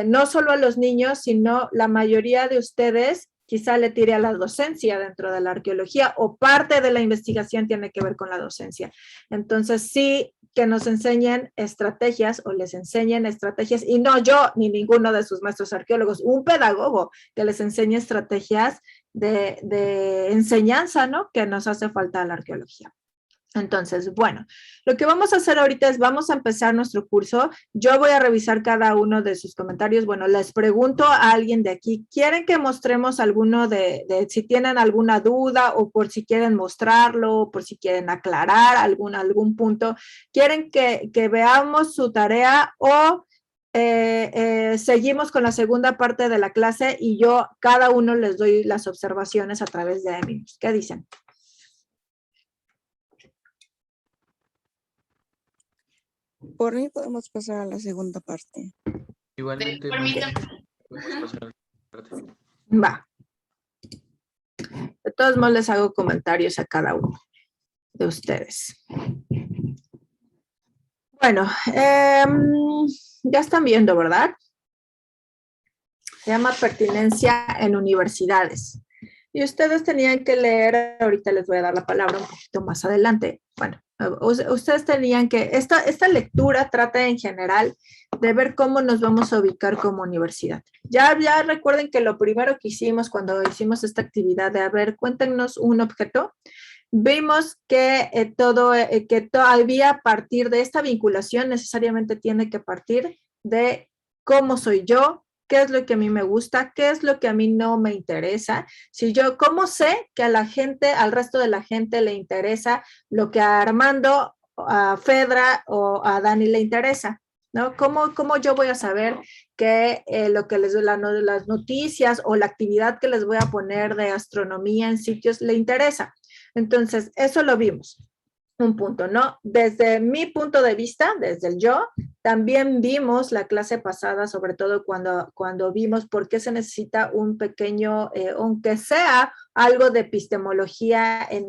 no solo a los niños, sino la mayoría de ustedes quizá le tire a la docencia dentro de la arqueología, o parte de la investigación tiene que ver con la docencia. Entonces sí, que nos enseñen estrategias, o les enseñen estrategias, y no yo ni ninguno de sus maestros arqueólogos, un pedagogo que les enseñe estrategias de enseñanza, ¿no? Que nos hace falta a la arqueología. Entonces, bueno, lo que vamos a hacer ahorita es, vamos a empezar nuestro curso. Yo voy a revisar cada uno de sus comentarios. Bueno, les pregunto a alguien de aquí, ¿quieren que mostremos alguno si tienen alguna duda, o por si quieren mostrarlo, por si quieren aclarar algún punto? ¿Quieren que veamos su tarea, o seguimos con la segunda parte de la clase y yo cada uno les doy las observaciones a través de Eminos? ¿Qué dicen? Por mí podemos pasar a la segunda parte. Igualmente. Por mí Podemos pasar a la parte. Va. De todos modos les hago comentarios a cada uno de ustedes. Bueno, ya están viendo, ¿verdad? Se llama pertinencia en universidades. Y ustedes tenían que leer, ahorita les voy a dar la palabra un poquito más adelante. Bueno, ustedes tenían que, esta lectura trata en general de ver cómo nos vamos a ubicar como universidad. Ya recuerden que lo primero que hicimos cuando hicimos esta actividad de, a ver, cuéntenos un objeto, vimos que todavía a partir de esta vinculación necesariamente tiene que partir de cómo soy yo, qué es lo que a mí me gusta, qué es lo que a mí no me interesa. ¿Cómo sé que al resto de la gente le interesa lo que a Armando, a Fedra o a Dani le interesa? ¿No? ¿Cómo yo voy a saber que lo que les doy, las noticias o la actividad que les voy a poner de astronomía en sitios le interesa? Entonces, eso lo vimos. Un punto, ¿no? Desde mi punto de vista, desde el yo, también vimos la clase pasada, sobre todo cuando vimos por qué se necesita un pequeño, aunque sea algo de epistemología en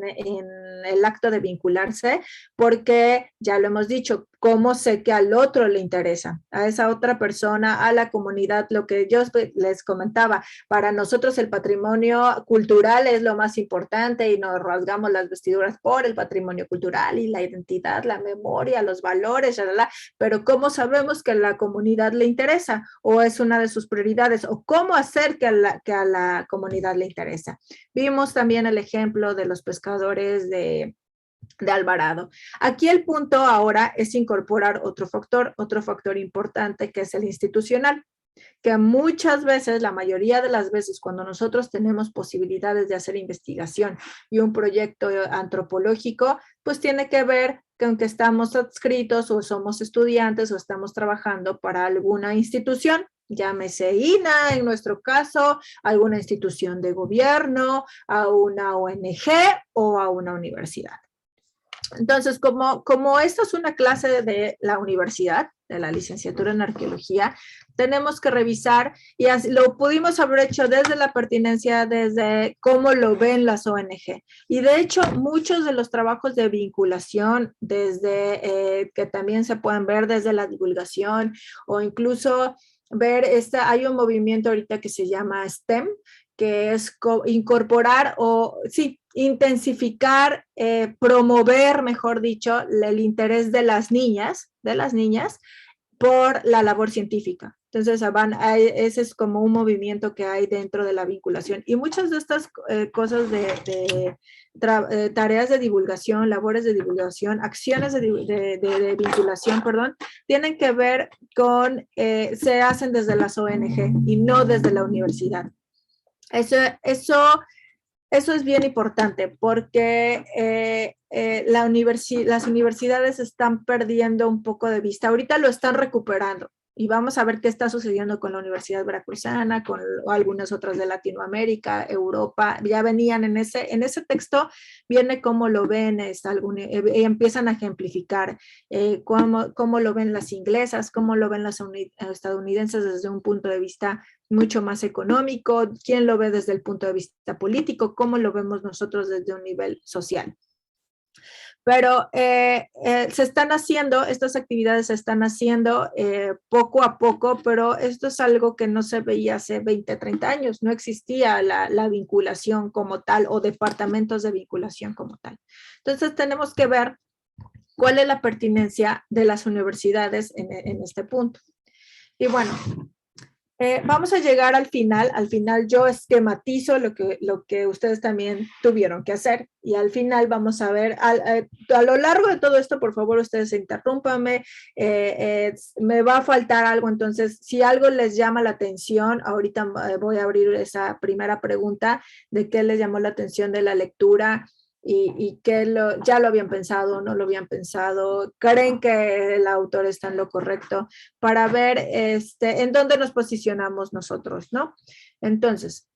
el acto de vincularse, porque ya lo hemos dicho, cómo sé que al otro le interesa, a esa otra persona, a la comunidad, lo que yo les comentaba, para nosotros el patrimonio cultural es lo más importante y nos rasgamos las vestiduras por el patrimonio cultural y la identidad, la memoria, los valores, pero ¿cómo sabemos que a la comunidad le interesa o es una de sus prioridades, o cómo hacer que a la comunidad le interesa? Vimos también el ejemplo de los pescadores de Alvarado. Aquí el punto ahora es incorporar otro factor importante, que es el institucional, que muchas veces, la mayoría de las veces, cuando nosotros tenemos posibilidades de hacer investigación y un proyecto antropológico, pues tiene que ver que aunque estamos adscritos o somos estudiantes o estamos trabajando para alguna institución, llámese INA en nuestro caso, alguna institución de gobierno, a una ONG o a una universidad. Entonces, como esta es una clase de la universidad, de la licenciatura en arqueología, tenemos que revisar, y así, lo pudimos haber hecho desde la pertinencia, desde cómo lo ven las ONG. Y de hecho, muchos de los trabajos de vinculación, desde que también se pueden ver desde la divulgación, o incluso ver, hay un movimiento ahorita que se llama STEM, que es incorporar o, sí, intensificar, promover, mejor dicho, el interés de las niñas por la labor científica. Entonces, ese es como un movimiento que hay dentro de la vinculación. Y muchas de estas cosas de tareas de divulgación, labores de divulgación, acciones de vinculación, perdón, tienen que ver con, se hacen desde las ONG y no desde la universidad. Eso es bien importante porque las universidades están perdiendo un poco de vista. Ahorita lo están recuperando y vamos a ver qué está sucediendo con la Universidad Veracruzana, con algunas otras de Latinoamérica, Europa. Ya venían en ese texto, viene cómo lo ven, empiezan a ejemplificar cómo lo ven las inglesas, cómo lo ven las estadounidenses desde un punto de vista mucho más económico, quién lo ve desde el punto de vista político, cómo lo vemos nosotros desde un nivel social. Pero se están haciendo, estas actividades se están haciendo poco a poco, pero esto es algo que no se veía hace 20, 30 años, no existía la vinculación como tal o departamentos de vinculación como tal. Entonces tenemos que ver cuál es la pertinencia de las universidades en este punto. Y bueno, vamos a llegar al final yo esquematizo lo que ustedes también tuvieron que hacer y al final vamos a ver, a lo largo de todo esto, por favor ustedes interrúmpanme, me va a faltar algo, entonces si algo les llama la atención, ahorita voy a abrir esa primera pregunta de qué les llamó la atención de la lectura, y que ya lo habían pensado, no lo habían pensado, creen que el autor está en lo correcto, para ver en dónde nos posicionamos nosotros, ¿no? Entonces,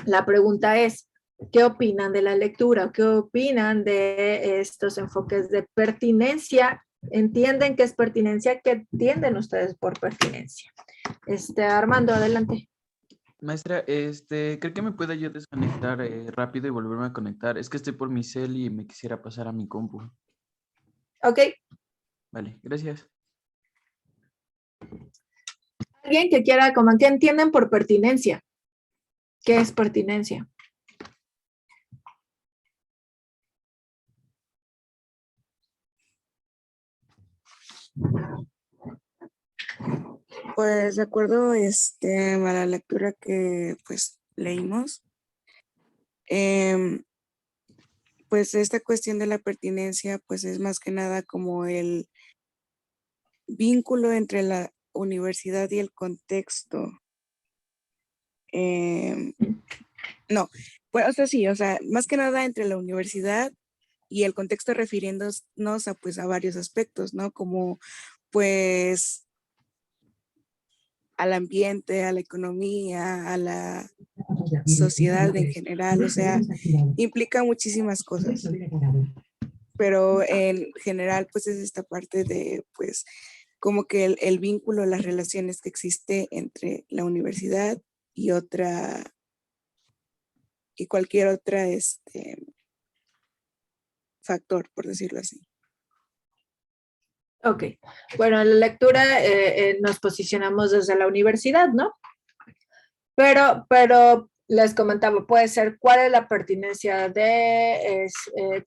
la pregunta es, ¿qué opinan de la lectura? ¿Qué opinan de estos enfoques de pertinencia? ¿Entienden qué es pertinencia? ¿Qué entienden ustedes por pertinencia? Armando, adelante. Maestra, ¿cree que me pueda yo desconectar rápido y volverme a conectar? Es que estoy por mi cel y me quisiera pasar a mi compu. Ok. Vale, gracias. Alguien que quiera, como que entienden por pertinencia. ¿Qué es pertinencia? Pues de acuerdo a la lectura que pues leímos, pues esta cuestión de la pertinencia pues es más que nada como el vínculo entre la universidad y el contexto. No, pues o sea, sí, o sea, más que nada entre la universidad y el contexto refiriéndonos a pues a varios aspectos, ¿no? Como pues al ambiente, a la economía, a la sociedad en general, o sea, implica muchísimas cosas. Pero en general, pues es esta parte de, pues, como que el vínculo, las relaciones que existe entre la universidad y cualquier otra factor, por decirlo así. Ok, bueno, en la lectura nos posicionamos desde la universidad, ¿no? Pero les comentaba, puede ser cuál es la pertinencia de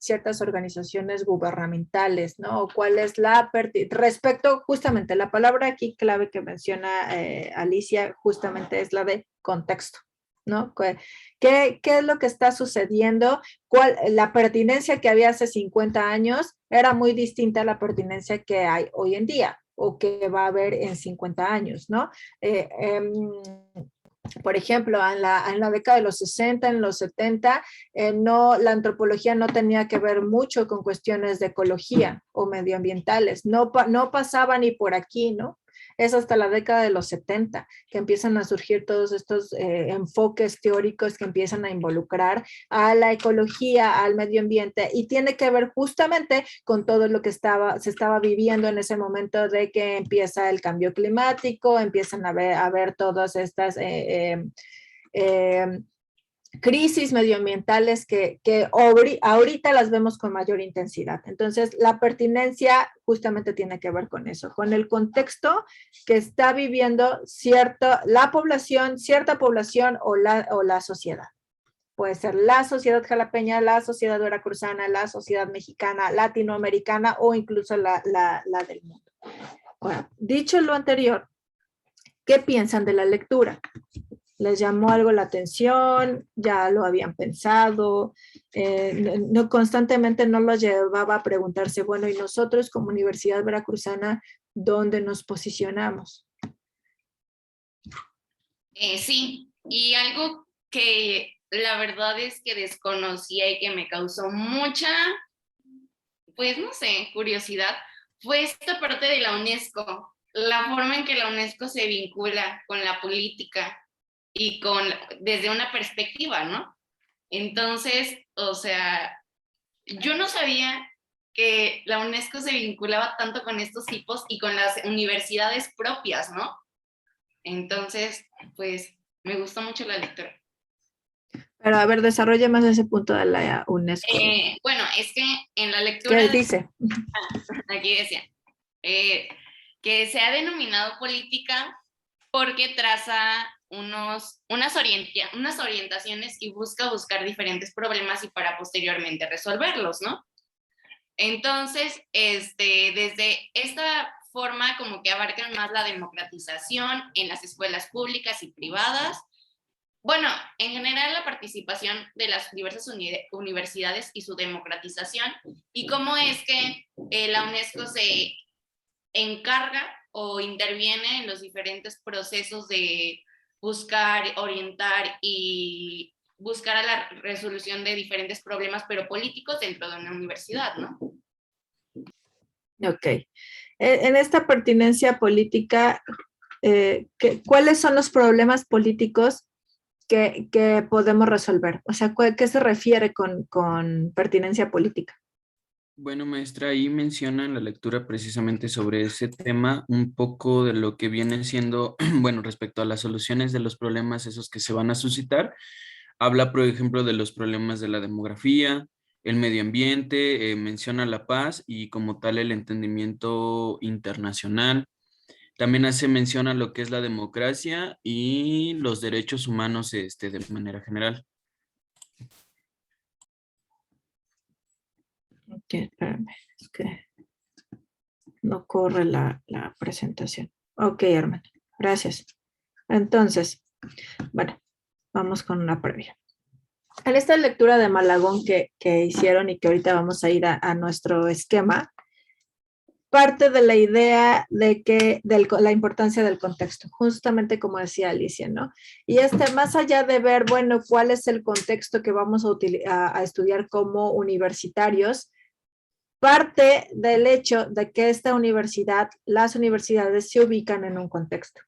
ciertas organizaciones gubernamentales, ¿no? O cuál es la respecto, justamente, la palabra aquí clave que menciona Alicia, justamente es la de contexto, ¿no? ¿Qué es lo que está sucediendo? La pertinencia que había hace 50 años era muy distinta a la pertinencia que hay hoy en día o que va a haber en 50 años, ¿no? Por ejemplo, en la década de los 60, en los 70, la antropología no tenía que ver mucho con cuestiones de ecología o medioambientales, no pasaba ni por aquí, ¿no? es hasta la década de los 70 que empiezan a surgir todos estos enfoques teóricos que empiezan a involucrar a la ecología, al medio ambiente, y tiene que ver justamente con todo lo que se estaba viviendo en ese momento de que empieza el cambio climático, empiezan a ver todas estas crisis medioambientales que ahorita las vemos con mayor intensidad. Entonces, la pertinencia justamente tiene que ver con eso, con el contexto que está viviendo cierta población o la sociedad. Puede ser la sociedad jalapeña, la sociedad veracruzana, la sociedad mexicana, latinoamericana o incluso la del mundo. Bueno, dicho lo anterior, ¿qué piensan de la lectura? ¿Les llamó algo la atención? ¿Ya lo habían pensado? No, constantemente no los llevaba a preguntarse, bueno, ¿y nosotros como Universidad Veracruzana, dónde nos posicionamos? Sí, y algo que la verdad es que desconocía y que me causó mucha, pues no sé, curiosidad, fue esta parte de la UNESCO, la forma en que la UNESCO se vincula con la política y desde una perspectiva, ¿no? Entonces, o sea, yo no sabía que la UNESCO se vinculaba tanto con estos tipos y con las universidades propias, ¿no? Entonces, pues, me gustó mucho la lectura. Pero a ver, desarrolla más ese punto de la UNESCO. Bueno, es que en la lectura... ¿Qué dice? Aquí decía, que se ha denominado política porque traza unas orientaciones y buscar diferentes problemas y para posteriormente resolverlos, ¿no? Entonces, desde esta forma como que abarcan más la democratización en las escuelas públicas y privadas. Bueno, en general la participación de las diversas universidades y su democratización y cómo es que la UNESCO se encarga o interviene en los diferentes procesos de buscar, orientar y buscar a la resolución de diferentes problemas, pero políticos dentro de una universidad, ¿no? Ok. En esta pertinencia política, ¿cuáles son los problemas políticos que podemos resolver? O sea, ¿qué se refiere con pertinencia política? Bueno, maestra, ahí menciona en la lectura precisamente sobre ese tema un poco de lo que viene siendo, bueno, respecto a las soluciones de los problemas esos que se van a suscitar. Habla, por ejemplo, de los problemas de la demografía, el medio ambiente, menciona la paz y como tal el entendimiento internacional. También hace mención a lo que es la democracia y los derechos humanos de manera general. Ok, espérame, es que no corre la presentación. Ok, hermano, gracias. Entonces, bueno, vamos con una previa. En esta lectura de Malagón que hicieron y que ahorita vamos a ir a nuestro esquema, parte de la idea de la importancia del contexto, justamente como decía Alicia, ¿no? Y más allá de ver, bueno, cuál es el contexto que vamos a estudiar como universitarios, parte del hecho de que las universidades se ubican en un contexto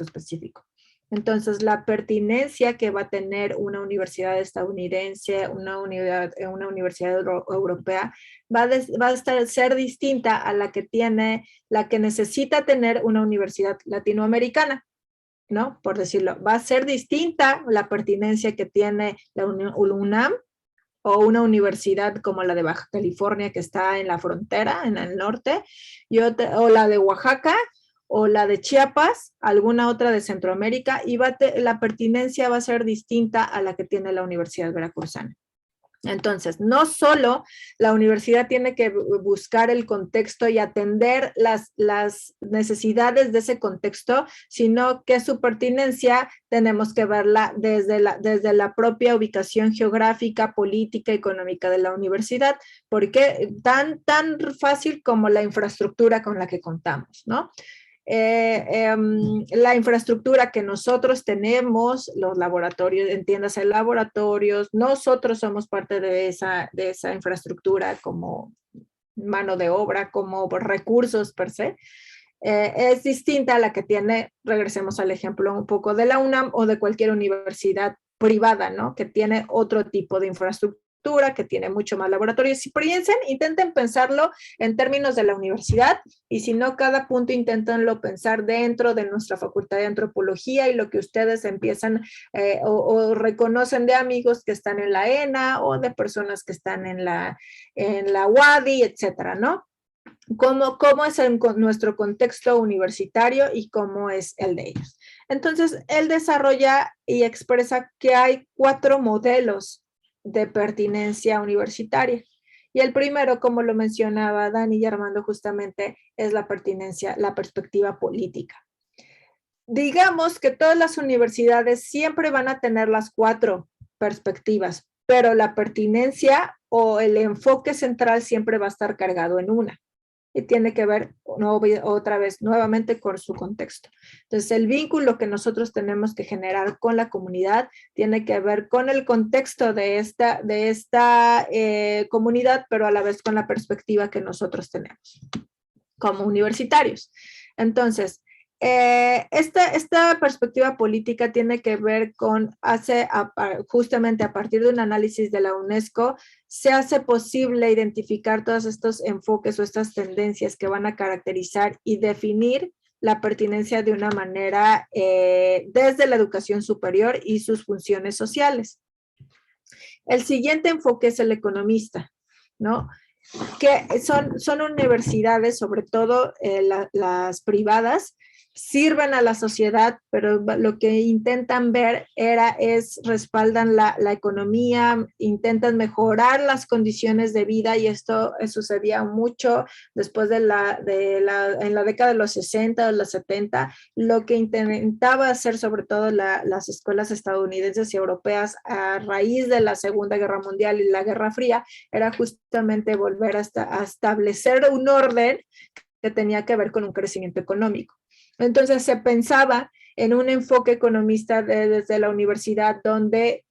específico. Entonces, la pertinencia que va a tener una universidad estadounidense, una universidad europea, va a ser distinta a la que necesita tener una universidad latinoamericana, ¿no? Por decirlo, va a ser distinta la pertinencia que tiene la UNAM o una universidad como la de Baja California que está en la frontera, en el norte, o la de Oaxaca, o la de Chiapas, alguna otra de Centroamérica, y la pertinencia va a ser distinta a la que tiene la Universidad Veracruzana. Entonces, no solo la universidad tiene que buscar el contexto y atender las necesidades de ese contexto, sino que su pertinencia tenemos que verla desde la propia ubicación geográfica, política, económica de la universidad, porque tan fácil como la infraestructura con la que contamos, ¿no? La infraestructura que nosotros tenemos, los laboratorios, entiéndase laboratorios, nosotros somos parte de esa infraestructura como mano de obra, como recursos per se. es distinta a la que tiene, regresemos al ejemplo un poco de la UNAM o de cualquier universidad privada, ¿no? Que tiene otro tipo de infraestructura, que tiene mucho más laboratorios. Si piensen, intenten pensarlo en términos de la universidad y si no, cada punto inténtenlo pensar dentro de nuestra facultad de antropología y lo que ustedes empiezan o reconocen de amigos que están en la ENA o de personas que están en la UADY, etcétera, ¿no? Cómo es nuestro contexto universitario y cómo es el de ellos. Entonces, él desarrolla y expresa que hay 4 modelos de pertinencia universitaria. Y el primero, como lo mencionaba Dani y Armando justamente, es la pertinencia, la perspectiva política. Digamos que todas las universidades siempre van a tener las 4 perspectivas, pero la pertinencia o el enfoque central siempre va a estar cargado en una. Y tiene que ver otra vez nuevamente con su contexto. Entonces, el vínculo que nosotros tenemos que generar con la comunidad tiene que ver con el contexto de esta comunidad, pero a la vez con la perspectiva que nosotros tenemos como universitarios. Entonces, esta perspectiva política tiene que ver con, justamente a partir de un análisis de la UNESCO, se hace posible identificar todos estos enfoques o estas tendencias que van a caracterizar y definir la pertinencia de una manera desde la educación superior y sus funciones sociales. El siguiente enfoque es el economista, ¿no? Que son universidades, sobre todo las privadas, sirven a la sociedad, pero lo que intentan ver respaldan la economía, intentan mejorar las condiciones de vida y esto sucedía mucho después en la década de los 60 o los 70, lo que intentaba hacer sobre todo las escuelas estadounidenses y europeas a raíz de la Segunda Guerra Mundial y la Guerra Fría era justamente volver a establecer un orden que tenía que ver con un crecimiento económico. Entonces se pensaba en un enfoque economista desde la universidad donde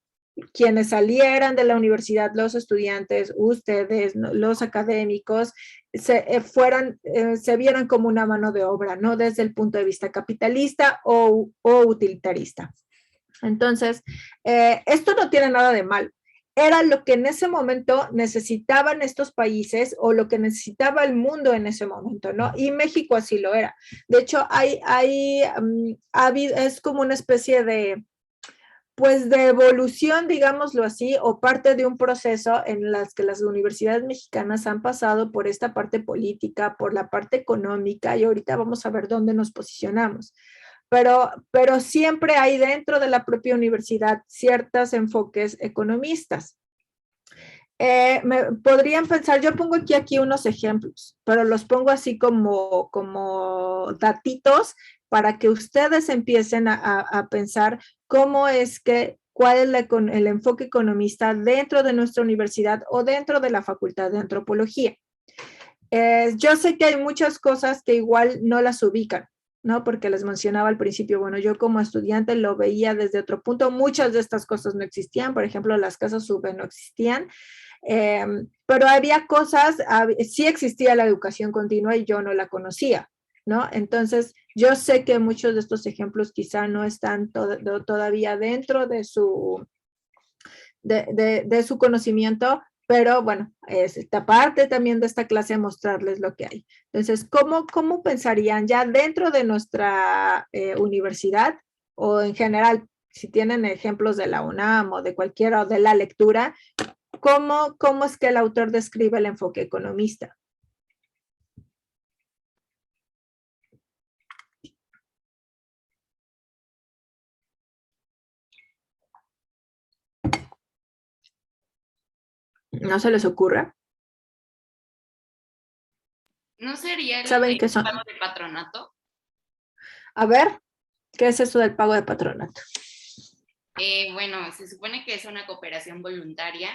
quienes salieran de la universidad, los estudiantes, ustedes, los académicos, se vieran como una mano de obra, no desde el punto de vista capitalista o utilitarista. Entonces, esto no tiene nada de mal. Era lo que en ese momento necesitaban estos países o lo que necesitaba el mundo en ese momento, ¿no? Y México así lo era. De hecho, es como una especie de evolución, digámoslo así, o parte de un proceso en las que las universidades mexicanas han pasado por esta parte política, por la parte económica, y ahorita vamos a ver dónde nos posicionamos. Pero siempre hay dentro de la propia universidad ciertos enfoques economistas. Podrían pensar, yo pongo aquí unos ejemplos, pero los pongo así como datitos para que ustedes empiecen a pensar cuál es el enfoque economista dentro de nuestra universidad o dentro de la Facultad de Antropología. Yo sé que hay muchas cosas que igual no las ubican, ¿no? Porque les mencionaba al principio, bueno, yo como estudiante lo veía desde otro punto, muchas de estas cosas no existían, por ejemplo, las casas sube no existían, pero había cosas, sí existía la educación continua y yo no la conocía, ¿no? Entonces, yo sé que muchos de estos ejemplos quizá no están todavía dentro de su conocimiento, pero bueno, es esta parte también de esta clase mostrarles lo que hay. Entonces, ¿cómo pensarían ya dentro de nuestra universidad o en general, si tienen ejemplos de la UNAM o de cualquiera o de la lectura, cómo es que el autor describe el enfoque economista? ¿No se les ocurra? ¿No sería ¿Saben el qué son? pago de patronato? A ver, ¿qué es eso del pago de patronato? Bueno, se supone que es una cooperación voluntaria.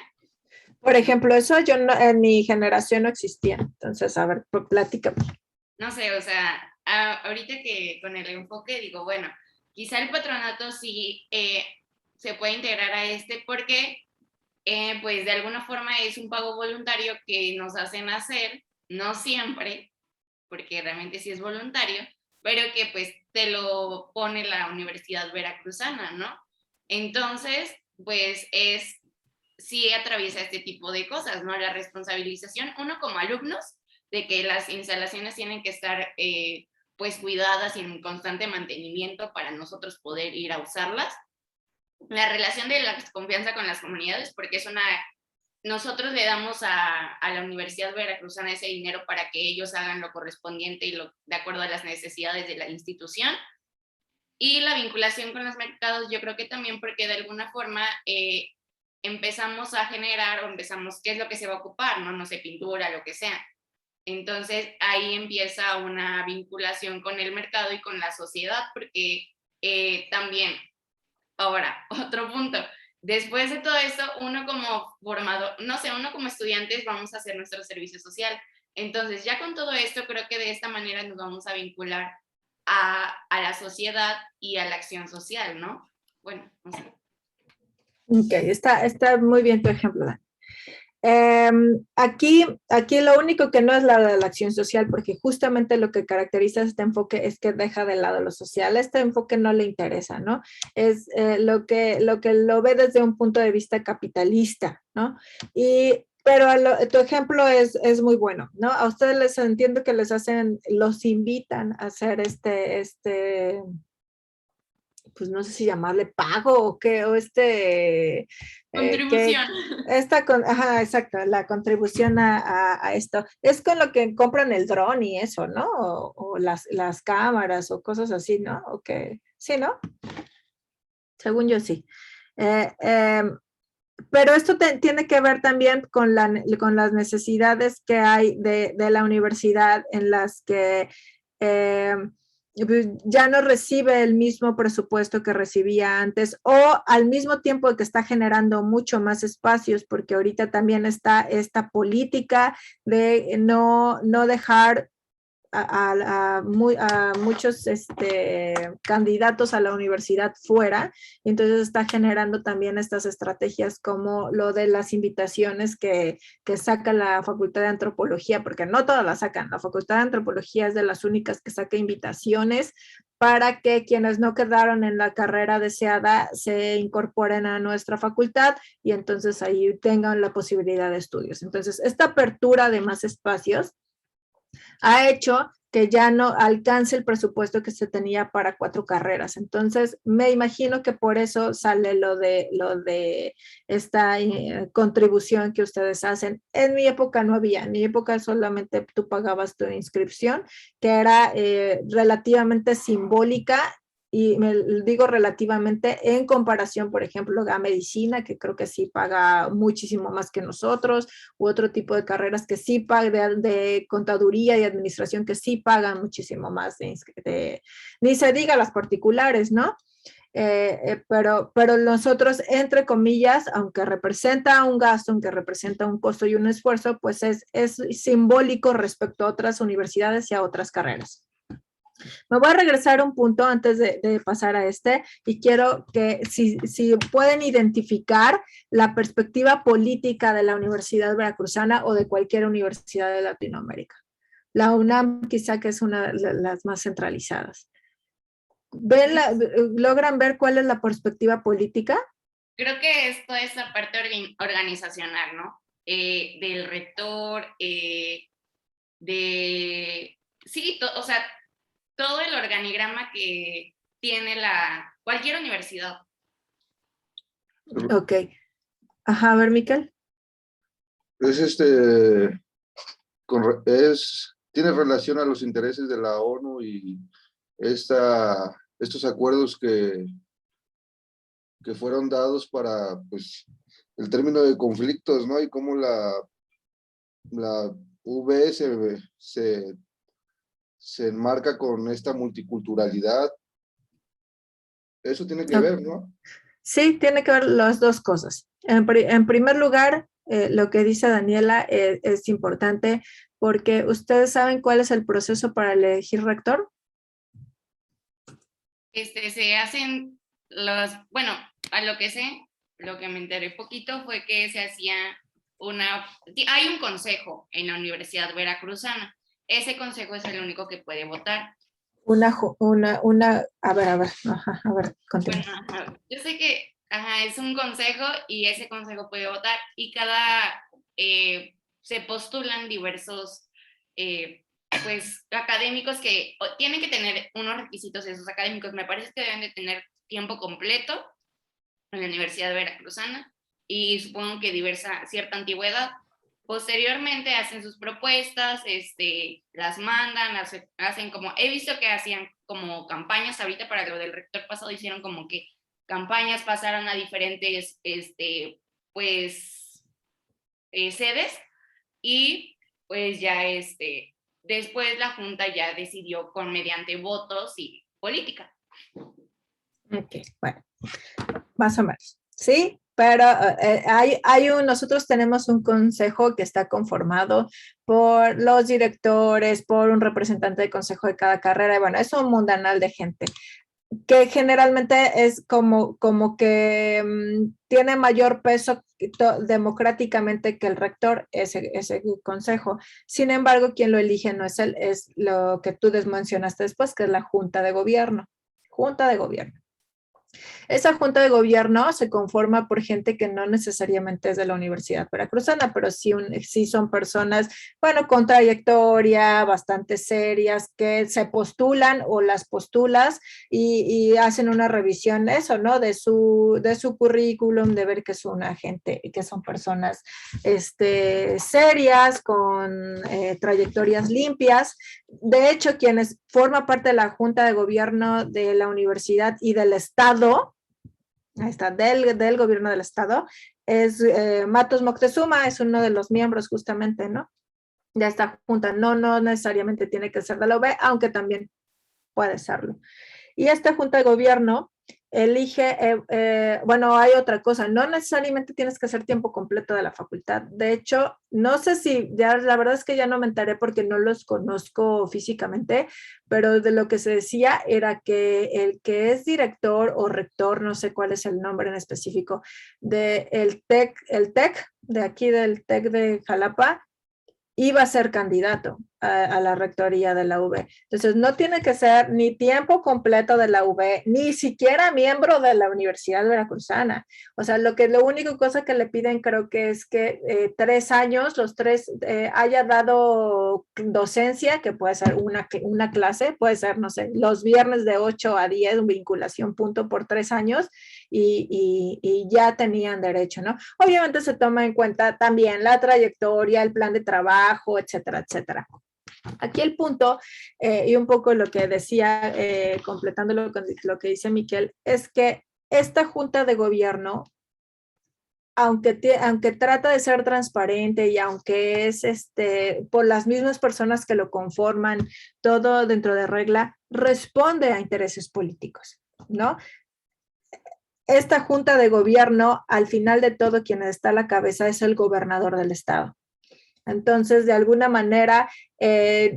Por ejemplo, eso en mi generación no existía. Entonces, a ver, platícame. No sé, o sea, ahorita que con el enfoque digo, bueno, quizá el patronato sí se puede integrar a porque pues de alguna forma es un pago voluntario que nos hacen hacer, no siempre, porque realmente sí es voluntario, pero que pues te lo pone la Universidad Veracruzana, ¿no? Entonces, pues sí atraviesa este tipo de cosas, ¿no? La responsabilización, uno como alumnos, de que las instalaciones tienen que estar pues cuidadas y en constante mantenimiento para nosotros poder ir a usarlas. La relación de la confianza con las comunidades, porque nosotros le damos a la Universidad Veracruzana ese dinero para que ellos hagan lo correspondiente y de acuerdo a las necesidades de la institución. Y la vinculación con los mercados, yo creo que también porque de alguna forma empezamos a generar qué es lo que se va a ocupar, ¿no? No sé, pintura, lo que sea. Entonces ahí empieza una vinculación con el mercado y con la sociedad, porque también, ahora, otro punto, después de todo esto, uno como formador, no sé, uno como estudiantes vamos a hacer nuestro servicio social. Entonces ya con todo esto, creo que de esta manera nos vamos a vincular a la sociedad y a la acción social, ¿no? Bueno, no sé. Ok, está muy bien tu ejemplo, Dan. Aquí lo único que no es la de la acción social, porque justamente lo que caracteriza este enfoque es que deja de lado lo social. Este enfoque no le interesa, ¿no? Es lo que lo ve desde un punto de vista capitalista, ¿no? Pero tu ejemplo es muy bueno, ¿no? A ustedes les entiendo que los invitan a hacer pues no sé si llamarle pago o qué, o Contribución. Ajá, exacto, la contribución a esto. Es con lo que compran el dron y eso, ¿no? O las cámaras o cosas así, ¿no? ¿O qué? Sí, ¿no? Según yo sí. Pero esto tiene que ver también con las necesidades que hay de la universidad en las que ya no recibe el mismo presupuesto que recibía antes o al mismo tiempo que está generando mucho más espacios, porque ahorita también está esta política de no dejar a muchos candidatos a la universidad fuera, y entonces está generando también estas estrategias como lo de las invitaciones que saca la Facultad de Antropología, porque no todas las sacan, la Facultad de Antropología es de las únicas que saca invitaciones para que quienes no quedaron en la carrera deseada se incorporen a nuestra facultad y entonces ahí tengan la posibilidad de estudios. Entonces, esta apertura de más espacios ha hecho que ya no alcance el presupuesto que se tenía para 4 carreras. Entonces, me imagino que por eso sale lo de esta contribución que ustedes hacen. En mi época no había, en mi época solamente tú pagabas tu inscripción, que era relativamente simbólica, y me digo relativamente en comparación, por ejemplo, a medicina, que creo que sí paga muchísimo más que nosotros, u otro tipo de carreras que sí pagan, de contaduría y administración, que sí pagan muchísimo más, ni se diga las particulares, ¿no? Pero nosotros, entre comillas, aunque representa un gasto, aunque representa un costo y un esfuerzo, pues es simbólico respecto a otras universidades y a otras carreras. Me voy a regresar un punto antes de pasar a y quiero que si pueden identificar la perspectiva política de la Universidad Veracruzana o de cualquier universidad de Latinoamérica. La UNAM quizá que es una de las más centralizadas. ¿Logran ver cuál es la perspectiva política? Creo que es toda esta parte organizacional, ¿no? Del rector, sí, o sea, todo el organigrama que tiene cualquier universidad. Ok. Ajá, a ver, Miquel. Tiene relación a los intereses de la ONU y estos acuerdos que fueron dados para, pues, el término de conflictos, ¿no? Y cómo la UV se enmarca con esta multiculturalidad. Eso tiene que ver, ¿no? Sí, tiene que ver las dos cosas. En primer lugar, lo que dice Daniela es importante porque ustedes saben cuál es el proceso para elegir rector. Se hacen bueno, a lo que sé, lo que me enteré poquito fue que se hacía hay un consejo en la Universidad Veracruzana ese consejo es el único que puede votar. A ver, ajá, a ver, continúa. Bueno, ajá, yo sé que es un consejo y ese consejo puede votar y se postulan diversos pues académicos que tienen que tener unos requisitos esos académicos. Me parece que deben de tener tiempo completo en la Universidad Veracruzana y supongo que cierta antigüedad. Posteriormente hacen sus propuestas, las mandan, hacen como, he visto que hacían como campañas, ahorita para lo del rector pasado hicieron como que campañas, pasaron a diferentes, sedes y pues ya después la Junta ya decidió mediante votos y política. Ok, bueno, más o menos, ¿sí? Pero nosotros tenemos un consejo que está conformado por los directores, por un representante de consejo de cada carrera, y bueno, es un mundanal de gente que generalmente es como que tiene mayor peso democráticamente que el rector, ese consejo. Sin embargo, quien lo elige no es él, es lo que tú mencionaste después, que es la Junta de Gobierno. Junta de Gobierno. Esa junta de gobierno se conforma por gente que no necesariamente es de la Universidad Veracruzana, pero sí son personas, bueno, con trayectoria, bastante serias, que se postulan o las postulas y hacen una revisión de eso, ¿no? De su currículum, de ver que es una gente, que son personas serias, con trayectorias limpias. De hecho, quienes forman parte de la Junta de Gobierno de la universidad y del Estado, ahí está, del gobierno del Estado, es Matos Moctezuma, es uno de los miembros justamente, ¿no? De esta junta. No necesariamente tiene que ser de la UB, aunque también puede serlo. Y esta junta de gobierno elige, bueno, hay otra cosa, no necesariamente tienes que hacer tiempo completo de la facultad. De hecho, no sé si, ya la verdad es que ya no me enteré porque no los conozco físicamente, pero de lo que se decía era que el que es director o rector, no sé cuál es el nombre en específico, el TEC, de aquí del TEC de Jalapa, iba a ser candidato a la rectoría de la UB. Entonces, no tiene que ser ni tiempo completo de la UB, ni siquiera miembro de la Universidad Veracruzana. O sea, lo único cosa que le piden creo que es que 3 años, los 3, haya dado docencia, que puede ser una clase, puede ser, no sé, los viernes de 8 a 10, vinculación punto por 3 años, y ya tenían derecho, ¿no? Obviamente se toma en cuenta también la trayectoria, el plan de trabajo, etcétera, etcétera. Aquí el punto, y un poco lo que decía, completándolo con lo que dice Miquel, es que esta junta de gobierno, aunque trata de ser transparente y aunque es por las mismas personas que lo conforman, todo dentro de regla, responde a intereses políticos, ¿no? Esta junta de gobierno, al final de todo, quien está a la cabeza es el gobernador del estado. Entonces, de alguna manera,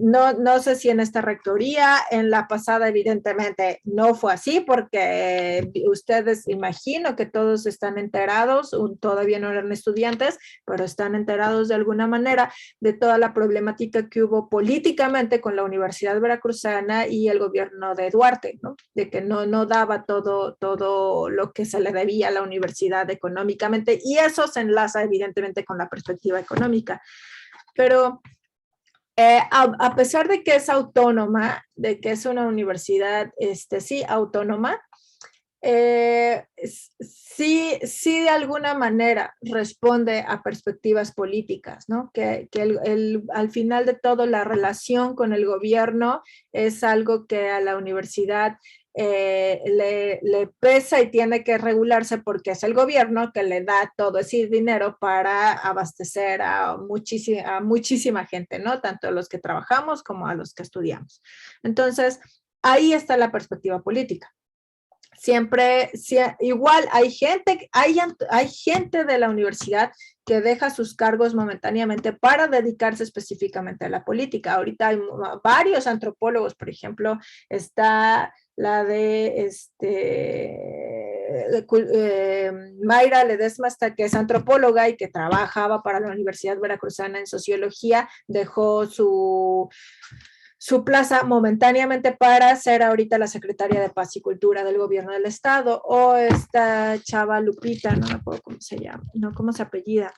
no sé si en esta rectoría, en la pasada evidentemente no fue así, porque ustedes, imagino que todos están enterados, todavía no eran estudiantes, pero están enterados de alguna manera de toda la problemática que hubo políticamente con la Universidad Veracruzana y el gobierno de Duarte, ¿no? De que no daba todo lo que se le debía a la universidad económicamente, y eso se enlaza evidentemente con la perspectiva económica. Pero a pesar de que es autónoma, de que es una universidad, sí, autónoma, sí de alguna manera responde a perspectivas políticas, ¿no? Que al final de todo la relación con el gobierno es algo que a la universidad le pesa y tiene que regularse porque es el gobierno que le da todo ese dinero para abastecer a muchísima gente, ¿no? Tanto a los que trabajamos como a los que estudiamos. Entonces, ahí está la perspectiva política. Siempre, igual hay gente de la universidad que deja sus cargos momentáneamente para dedicarse específicamente a la política. Ahorita hay varios antropólogos, por ejemplo, está la de Mayra Ledesma, que es antropóloga y que trabajaba para la Universidad Veracruzana en sociología, dejó su plaza momentáneamente para ser ahorita la secretaria de Paz y Cultura del gobierno del estado, o esta chava Lupita, no me acuerdo cómo se llama, no cómo se apellida,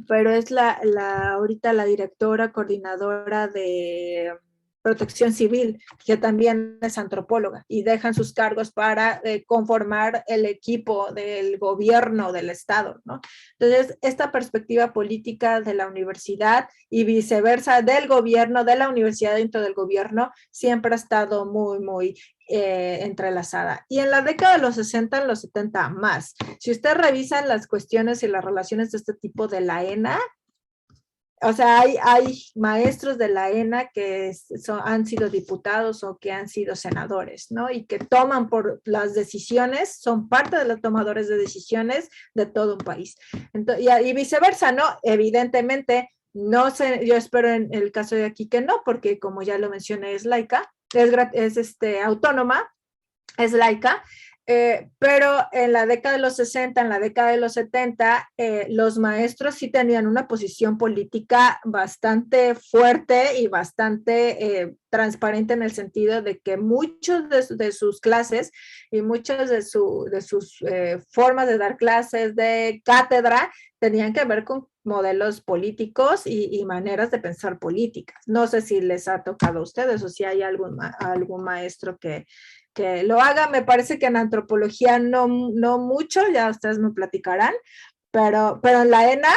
pero es ahorita la directora coordinadora de Protección Civil, que también es antropóloga, y dejan sus cargos para conformar el equipo del gobierno del estado, ¿no? Entonces, esta perspectiva política de la universidad y viceversa del gobierno, de la universidad dentro del gobierno, siempre ha estado muy, muy entrelazada. Y en la década de los 60, en los 70 más. Si usted revisa las cuestiones y las relaciones de este tipo de la ENA, o sea, hay maestros de la ENA que han sido diputados o que han sido senadores, ¿no? Y que toman por las decisiones, son parte de los tomadores de decisiones de todo un país. Entonces, y viceversa, ¿no? Evidentemente, no sé, yo espero en el caso de aquí que no, porque como ya lo mencioné, es laica, es autónoma, es laica, pero en la década de los 60, en la década de los 70, los maestros sí tenían una posición política bastante fuerte y bastante transparente, en el sentido de que muchos de sus clases y muchas de sus formas de dar clases de cátedra tenían que ver con modelos políticos y maneras de pensar políticas. No sé si les ha tocado a ustedes o si hay algún maestro que lo haga. Me parece que en antropología no mucho, ya ustedes me platicarán, pero en la ENA,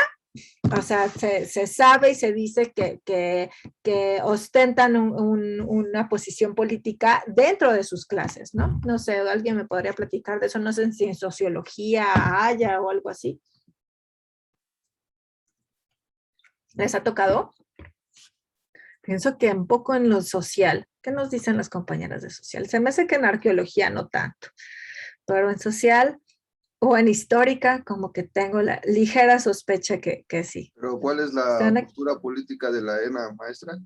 o sea, se sabe y se dice que ostentan una posición política dentro de sus clases, ¿no? No sé, alguien me podría platicar de eso, no sé si en sociología haya o algo así. ¿Les ha tocado? Pienso que un poco en lo social. ¿Qué nos dicen las compañeras de social? Se me hace que en arqueología no tanto, pero en social o en histórica como que tengo la ligera sospecha que sí. Pero ¿cuál es la postura política de la ENA, maestra?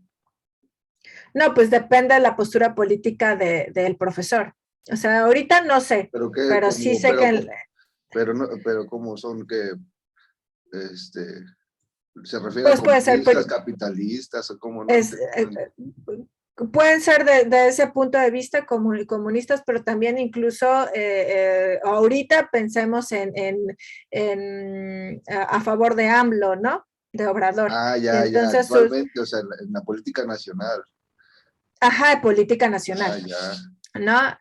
No, pues depende de la postura política del profesor. O sea, ahorita no sé, pero sí sé que... Pero ¿cómo son que se refiere pues a puede ser, comunistas, capitalistas, o cómo no? Pueden ser de ese punto de vista comunistas, pero también incluso ahorita pensemos a favor de AMLO, ¿no? De Obrador. Ya, entonces, actualmente, o sea, en la política nacional. Ajá, política nacional. Ya. ¿No?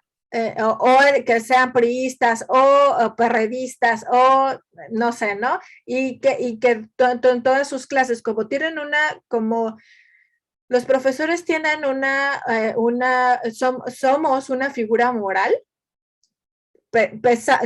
O que sean priistas o perredistas o no sé, ¿no? Y que en todas sus clases, como tienen como los profesores tienen somos una figura moral,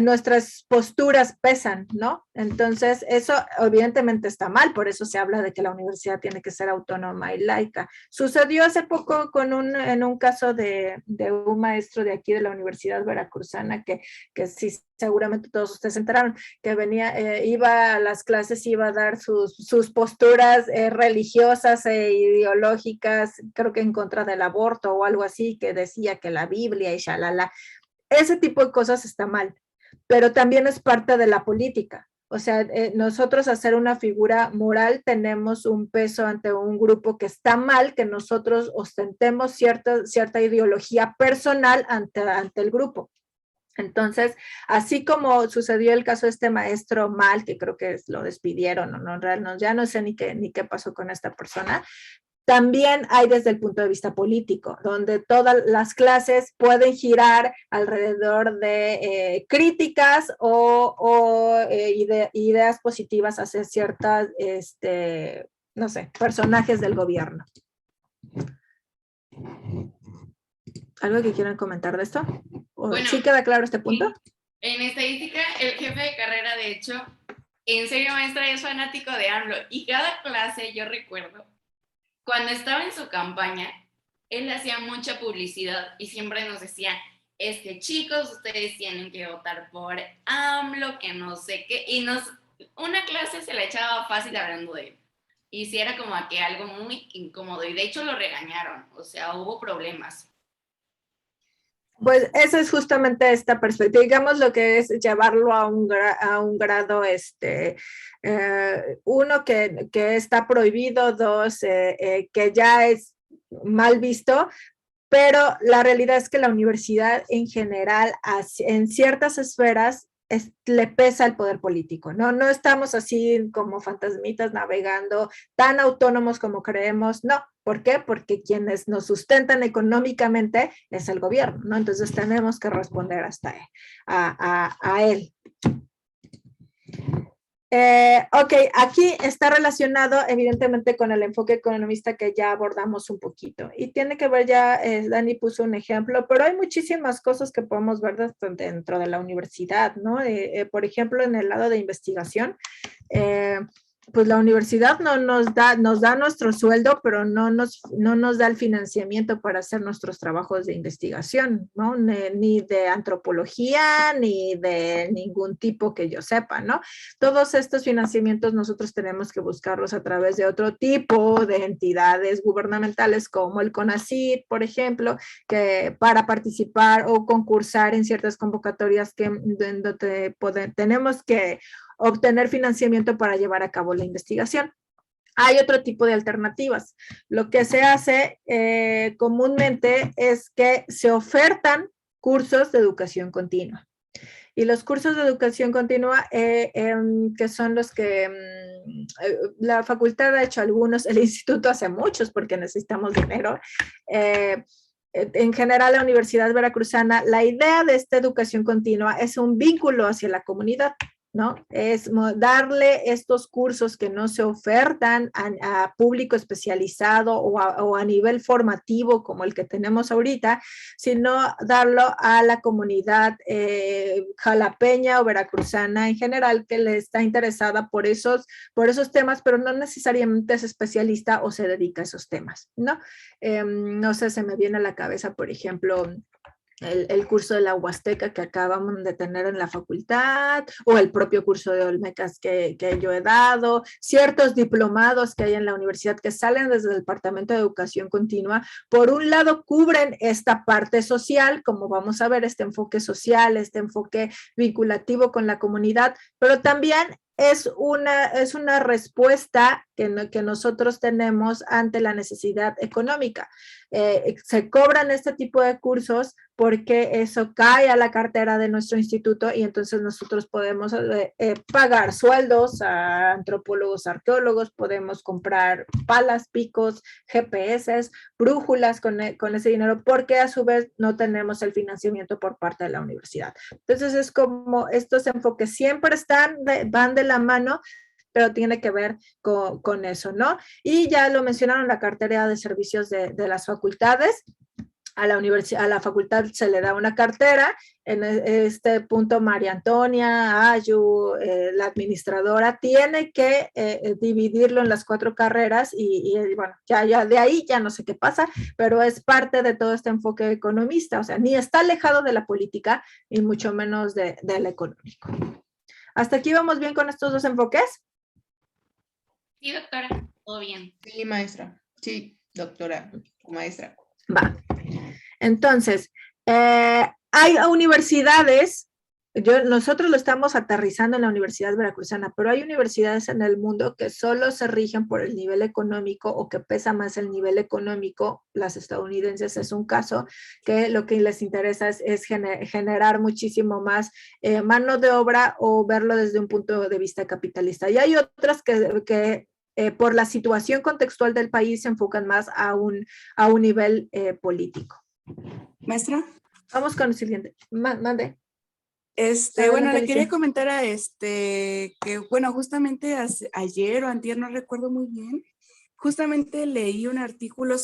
nuestras posturas pesan, ¿no? Entonces, eso evidentemente está mal, por eso se habla de que la universidad tiene que ser autónoma y laica. Sucedió hace poco en un caso de un maestro de aquí de la Universidad Veracruzana, que sí, seguramente todos ustedes se enteraron, que iba a las clases, iba a dar sus posturas religiosas e ideológicas, creo que en contra del aborto o algo así, que decía que la Biblia y shalala. Ese tipo de cosas está mal, pero también es parte de la política. O sea, nosotros hacer una figura moral tenemos un peso ante un grupo que está mal, que nosotros ostentemos cierta ideología personal ante el grupo. Entonces, así como sucedió el caso de este maestro mal, que creo que lo despidieron, ya no sé ni qué pasó con esta persona, también hay desde el punto de vista político, donde todas las clases pueden girar alrededor de críticas o ideas positivas hacia ciertas, no sé, personajes del gobierno. ¿Algo que quieran comentar de esto? Bueno, ¿sí queda claro este punto? En estadística, el jefe de carrera, de hecho, en serio, maestra, es fanático de AMLO, y cada clase, yo recuerdo, cuando estaba en su campaña, él hacía mucha publicidad y siempre nos decía, chicos, ustedes tienen que votar por AMLO, que no sé qué, y una clase se la echaba fácil hablando de él. Y sí era como que algo muy incómodo, y de hecho lo regañaron, o sea, hubo problemas. Pues eso es justamente esta perspectiva, digamos lo que es llevarlo a un grado, uno, que está prohibido, dos, que ya es mal visto, pero la realidad es que la universidad en general, en ciertas esferas, le pesa el poder político, ¿no? No estamos así como fantasmitas navegando, tan autónomos como creemos, no. ¿Por qué? Porque quienes nos sustentan económicamente es el gobierno, ¿no? Entonces tenemos que responder hasta a él. Ok, aquí está relacionado evidentemente con el enfoque economista que ya abordamos un poquito y tiene que ver ya, Dani puso un ejemplo, pero hay muchísimas cosas que podemos ver dentro de la universidad, ¿no? Por ejemplo, en el lado de investigación, pues la universidad nos da nuestro sueldo, pero no nos da el financiamiento para hacer nuestros trabajos de investigación, ¿no? Ni de antropología, ni de ningún tipo que yo sepa, ¿no? Todos estos financiamientos nosotros tenemos que buscarlos a través de otro tipo de entidades gubernamentales como el CONACYT, por ejemplo, que para participar o concursar en ciertas convocatorias donde tenemos que obtener financiamiento para llevar a cabo la investigación. Hay otro tipo de alternativas. Lo que se hace comúnmente es que se ofertan cursos de educación continua. Y los cursos de educación continua, que son los que la facultad ha hecho algunos, el instituto hace muchos porque necesitamos dinero. En general, la Universidad Veracruzana, la idea de esta educación continua es un vínculo hacia la comunidad, ¿no? Es darle estos cursos que no se ofertan a público especializado o a nivel formativo como el que tenemos ahorita, sino darlo a la comunidad jalapeña o veracruzana en general que le está interesada por esos temas, pero no necesariamente es especialista o se dedica a esos temas, ¿no? No sé, se me viene a la cabeza, por ejemplo, el curso de la Huasteca que acabamos de tener en la facultad, o el propio curso de Olmecas que yo he dado, ciertos diplomados que hay en la universidad que salen desde el Departamento de Educación Continua. Por un lado, cubren esta parte social, como vamos a ver, este enfoque social, este enfoque vinculativo con la comunidad, pero también es una respuesta que nosotros tenemos ante la necesidad económica. Se cobran este tipo de cursos porque eso cae a la cartera de nuestro instituto y entonces nosotros podemos pagar sueldos a antropólogos, arqueólogos, podemos comprar palas, picos, GPS, brújulas con ese dinero porque a su vez no tenemos el financiamiento por parte de la universidad. Entonces es como estos enfoques siempre van de la mano, pero tiene que ver con eso, ¿no? Y ya lo mencionaron, la cartera de servicios de las facultades. A la facultad se le da una cartera. En este punto, María Antonia, Ayu, la administradora, tiene que dividirlo en las 4 carreras y bueno, ya de ahí ya no sé qué pasa, pero es parte de todo este enfoque economista, o sea, ni está alejado de la política, ni mucho menos del económico. ¿Hasta aquí vamos bien con estos 2 enfoques? Sí, doctora, todo bien. Sí, maestra. Sí, doctora, maestra. Va. Entonces, hay universidades, nosotros lo estamos aterrizando en la Universidad Veracruzana, pero hay universidades en el mundo que solo se rigen por el nivel económico o que pesa más el nivel económico. Las estadounidenses es un caso que lo que les interesa es generar muchísimo más mano de obra o verlo desde un punto de vista capitalista. Y hay otras que por la situación contextual del país se enfocan más a un nivel político. Maestra. Vamos con el siguiente. Mande. Bueno, le quería comentar que, bueno, justamente ayer o antier, no recuerdo muy bien, justamente leí un artículo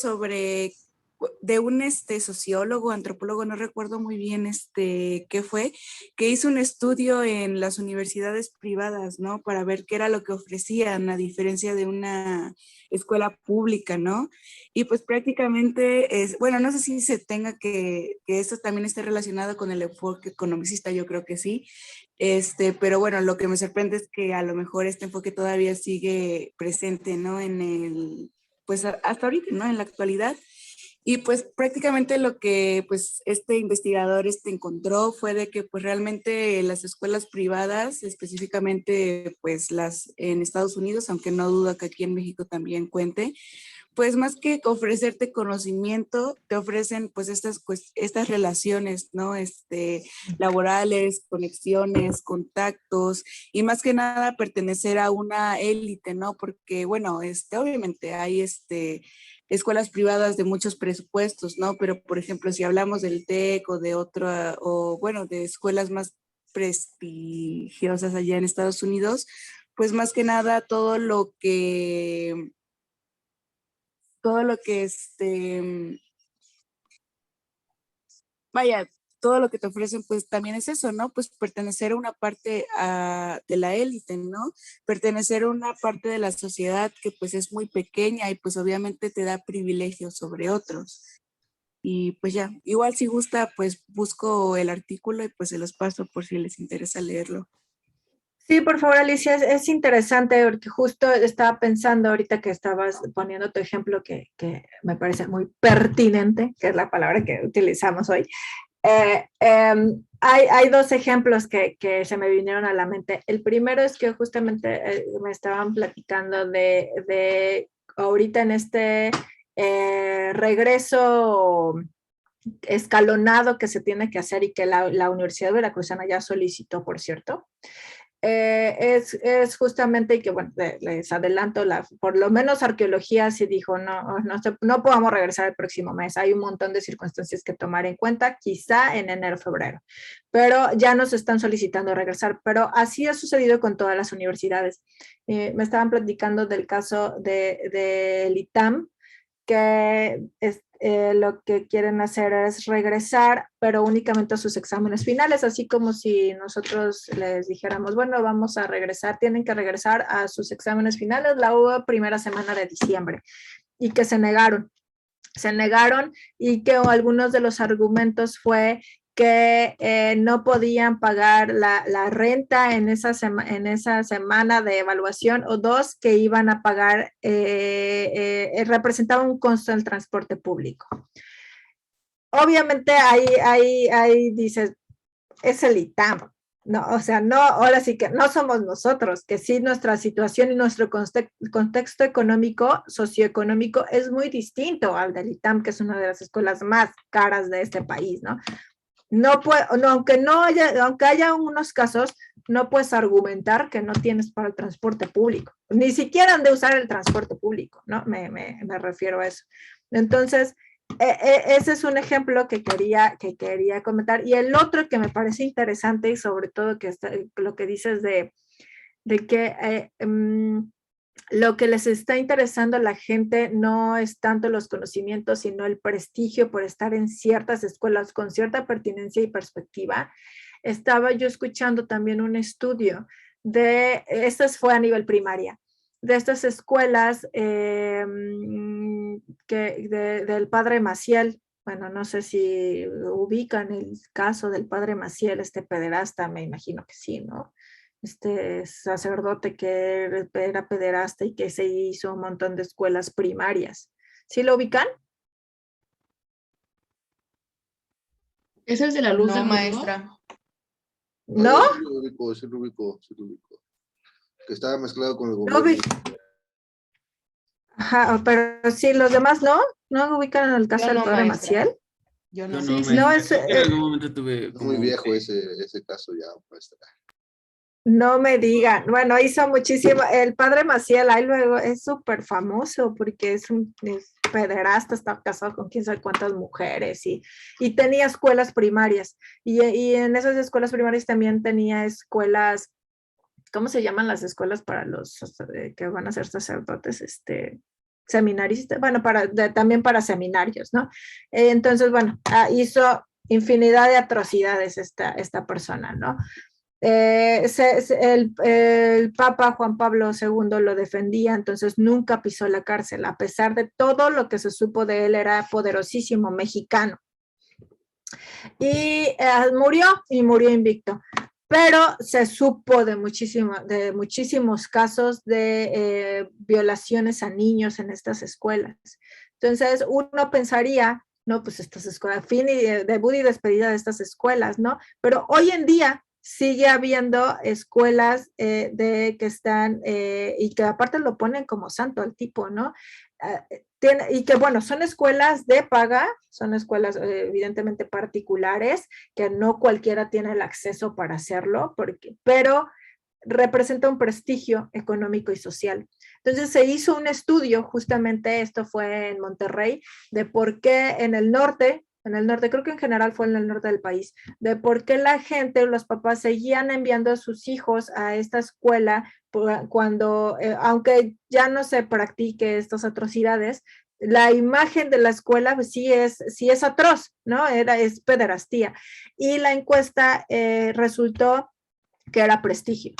de un sociólogo, antropólogo, no recuerdo muy bien qué fue, que hizo un estudio en las universidades privadas, ¿no? Para ver qué era lo que ofrecían, a diferencia de una escuela pública, ¿no? Y pues prácticamente bueno, no sé si se tenga que esto también esté relacionado con el enfoque economicista, yo creo que sí, pero bueno, lo que me sorprende es que a lo mejor este enfoque todavía sigue presente, ¿no? Pues hasta ahorita, ¿no? En la actualidad. Y pues prácticamente lo que pues este investigador encontró fue de que pues realmente las escuelas privadas, específicamente pues las en Estados Unidos, aunque no dudo que aquí en México también cuente, pues más que ofrecerte conocimiento, te ofrecen pues estas relaciones, ¿no? Laborales, conexiones, contactos y más que nada pertenecer a una élite, ¿no? Porque bueno, obviamente hay escuelas privadas de muchos presupuestos, ¿no? Pero por ejemplo, si hablamos del TEC o de otra, o bueno, de escuelas más prestigiosas allá en Estados Unidos, pues más que nada vaya, todo lo que te ofrecen, pues también es eso, ¿no? Pues pertenecer a una parte de la élite, ¿no? Pertenecer a una parte de la sociedad que pues es muy pequeña y pues obviamente te da privilegios sobre otros. Y pues ya, igual si gusta, pues busco el artículo y pues se los paso por si les interesa leerlo. Sí, por favor, Alicia, es interesante porque justo estaba pensando ahorita que estabas poniendo tu ejemplo que me parece muy pertinente, que es la palabra que utilizamos hoy. Hay dos ejemplos que se me vinieron a la mente. El primero es que justamente me estaban platicando de ahorita en este regreso escalonado que se tiene que hacer y que la Universidad Veracruzana ya solicitó, por cierto. Es justamente, y que bueno, les adelanto, por lo menos arqueología sí dijo, no podamos regresar el próximo mes, hay un montón de circunstancias que tomar en cuenta, quizá en enero, febrero, pero ya nos están solicitando regresar, pero así ha sucedido con todas las universidades. Me estaban platicando del caso del ITAM, que lo que quieren hacer es regresar, pero únicamente a sus exámenes finales, así como si nosotros les dijéramos, bueno, vamos a regresar, tienen que regresar a sus exámenes finales la primera semana de diciembre, y que se negaron y que algunos de los argumentos fue que no podían pagar la renta en esa semana de evaluación, o dos, que iban a pagar, representaba un costo del transporte público. Obviamente ahí dices, es el ITAM, no, o sea, no, ahora sí que no somos nosotros, que sí nuestra situación y nuestro contexto económico, socioeconómico es muy distinto al del ITAM, que es una de las escuelas más caras de este país, ¿no? Aunque haya unos casos, no puedes argumentar que no tienes para el transporte público, ni siquiera han de usar el transporte público, ¿no? Me refiero a eso. Entonces, ese es un ejemplo que quería comentar. Y el otro que me parece interesante, y sobre todo lo que dices de que lo que les está interesando a la gente no es tanto los conocimientos, sino el prestigio por estar en ciertas escuelas con cierta pertinencia y perspectiva. Estaba yo escuchando también un estudio esto fue a nivel primaria, de estas escuelas del padre Maciel. Bueno, no sé si ubican el caso del padre Maciel, este pederasta, me imagino que sí, ¿no? Este sacerdote que era pederasta y que se hizo un montón de escuelas primarias. ¿Sí lo ubican? ¿Esa es de la luz No, del mundo? maestra. ¿No? Sí lo ubico. Que estaba mezclado con el gobierno. Ajá, pero sí, los demás no ubican el caso del padre Maciel. Yo No, no. maestra. No, es, en algún momento tuve Es muy viejo ese caso ya, maestra. No me digan, bueno, hizo muchísimo, el padre Maciel, ahí luego es súper famoso porque es pederasta, está casado con quién sabe cuántas mujeres y tenía escuelas primarias y en esas escuelas primarias también tenía escuelas, ¿cómo se llaman las escuelas para los que van a ser sacerdotes? Seminaristas, bueno, también para seminarios, ¿no? Entonces, bueno, hizo infinidad de atrocidades esta persona, ¿no? El Papa Juan Pablo II lo defendía, entonces nunca pisó la cárcel, a pesar de todo lo que se supo de él, era poderosísimo mexicano. Y murió invicto. Pero se supo de muchísimos casos de violaciones a niños en estas escuelas. Entonces uno pensaría, no, pues estas escuelas, fin y debut y despedida de estas escuelas, ¿no? Pero hoy en día sigue habiendo escuelas que están, y que aparte lo ponen como santo al tipo, ¿no? Y que bueno, son escuelas de paga, son escuelas evidentemente particulares, que no cualquiera tiene el acceso para hacerlo, pero representa un prestigio económico y social. Entonces se hizo un estudio, justamente esto fue en Monterrey, de por qué en el norte, creo que en general fue en el norte del país, de por qué la gente, los papás seguían enviando a sus hijos a esta escuela cuando, aunque ya no se practique estas atrocidades, la imagen de la escuela pues, sí es atroz, ¿no? Es pederastía. Y la encuesta resultó que era prestigio,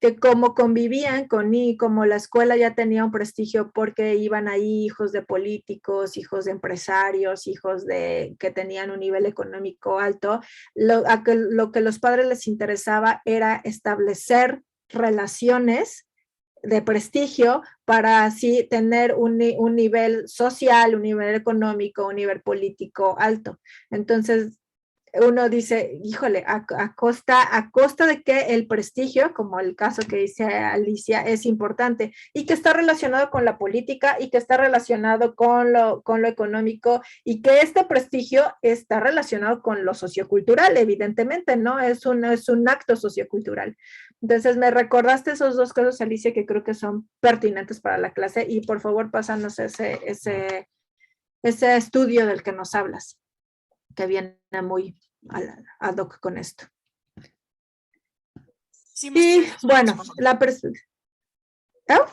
que como convivían como la escuela ya tenía un prestigio porque iban ahí hijos de políticos, hijos de empresarios, hijos que tenían un nivel económico alto, lo que los padres les interesaba era establecer relaciones de prestigio para así tener un nivel social, un nivel económico, un nivel político alto. Entonces, uno dice, híjole, a costa de que el prestigio, como el caso que dice Alicia, es importante y que está relacionado con la política y que está relacionado con lo económico y que este prestigio está relacionado con lo sociocultural, evidentemente, ¿no? Es un acto sociocultural. Entonces, me recordaste esos dos casos, Alicia, que creo que son pertinentes para la clase y por favor, pásanos ese estudio del que nos hablas, que viene muy ad hoc con esto. Sí, y bueno, la perspectiva. ¿Oh?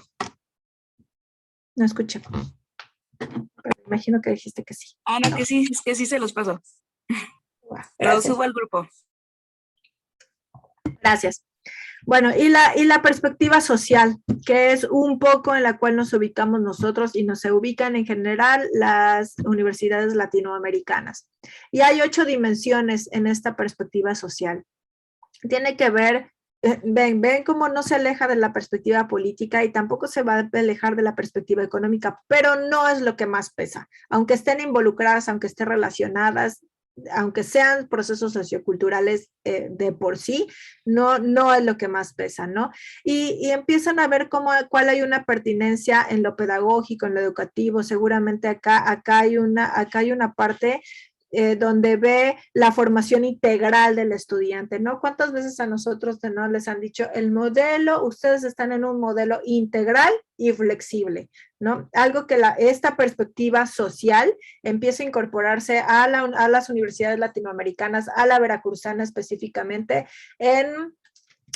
No escuché. Pero imagino que dijiste que sí. Ah, no, que sí se los paso. Lo subo al grupo. Gracias. Bueno, y la perspectiva social, que es un poco en la cual nos ubicamos nosotros y nos se ubican en general las universidades latinoamericanas. Y hay 8 dimensiones en esta perspectiva social. Tiene que ver, ven cómo no se aleja de la perspectiva política y tampoco se va a alejar de la perspectiva económica, pero no es lo que más pesa. Aunque estén involucradas, aunque estén relacionadas, aunque sean procesos socioculturales de por sí, no es lo que más pesa, ¿no? Y empiezan a ver cuál hay una pertinencia en lo pedagógico, en lo educativo. Seguramente acá hay una parte donde ve la formación integral del estudiante, ¿no? ¿Cuántas veces a nosotros no les han dicho el modelo, ustedes están en un modelo integral y flexible, ¿no? Algo que esta perspectiva social empieza a incorporarse a las universidades latinoamericanas, a la veracruzana específicamente,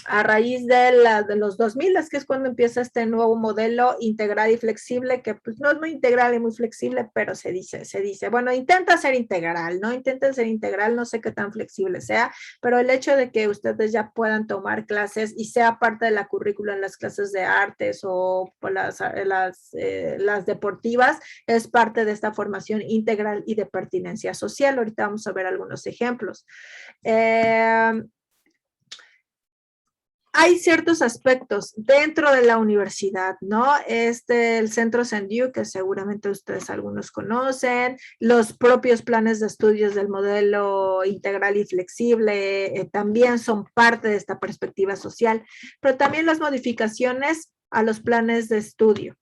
a raíz de los 2000, que es cuando empieza este nuevo modelo integral y flexible, que pues no es muy integral y muy flexible, pero se dice, bueno, intenta ser integral, no sé qué tan flexible sea, pero el hecho de que ustedes ya puedan tomar clases y sea parte de la currícula en las clases de artes o las deportivas, es parte de esta formación integral y de pertinencia social. Ahorita vamos a ver algunos ejemplos. Hay ciertos aspectos dentro de la universidad, ¿no? El Centro Sandiu, que seguramente ustedes algunos conocen, los propios planes de estudios del modelo integral y flexible también son parte de esta perspectiva social, pero también las modificaciones a los planes de estudio.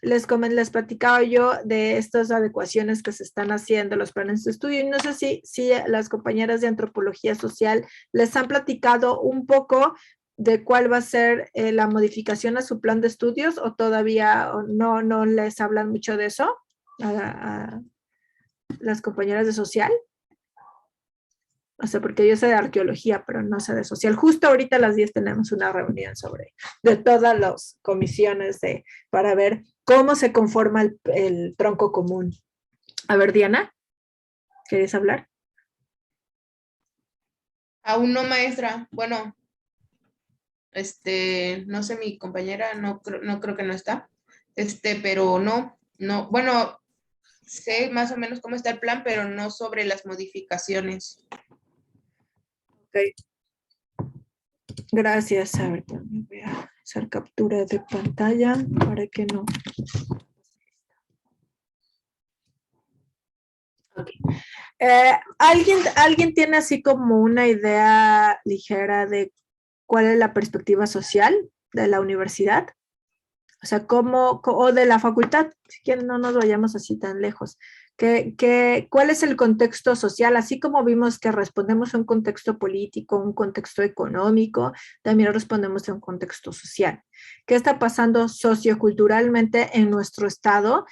Les platicaba yo de estas adecuaciones que se están haciendo los planes de estudio y no sé si las compañeras de antropología social les han platicado un poco de cuál va a ser la modificación a su plan de estudios o todavía no les hablan mucho de eso a las compañeras de social. O sea, porque yo sé de arqueología, pero no sé de social. Justo ahorita a las 10 tenemos una reunión de todas las comisiones para ver cómo se conforma el tronco común. A ver, Diana, ¿quieres hablar? Aún no, maestra. Bueno, no sé, mi compañera no creo que no está. Pero no, bueno, sé más o menos cómo está el plan, pero no sobre las modificaciones. Ok. Gracias. A ver, también voy a hacer captura de pantalla para que no. Ok. ¿Alguien tiene así como una idea ligera de cuál es la perspectiva social de la universidad? O sea, o de la facultad, si quieren no nos vayamos así tan lejos. ¿Cuál es el contexto social? Así como vimos que respondemos a un contexto político, un contexto económico, también respondemos a un contexto social. ¿Qué está pasando socioculturalmente en nuestro estado?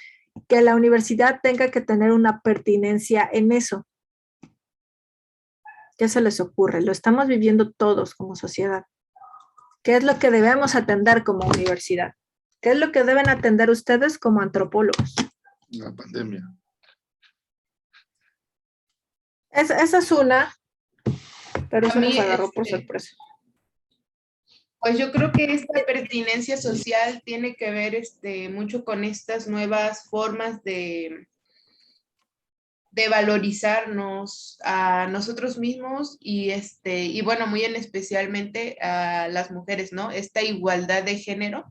Que la universidad tenga que tener una pertinencia en eso. ¿Qué se les ocurre? Lo estamos viviendo todos como sociedad. ¿Qué es lo que debemos atender como universidad? ¿Qué es lo que deben atender ustedes como antropólogos? La pandemia. Esa es una, pero eso A mí, nos agarró por sorpresa. Pues yo creo que esta pertinencia social tiene que ver mucho con estas nuevas formas de valorizarnos a nosotros mismos y bueno, muy en especialmente a las mujeres, ¿no? Esta igualdad de género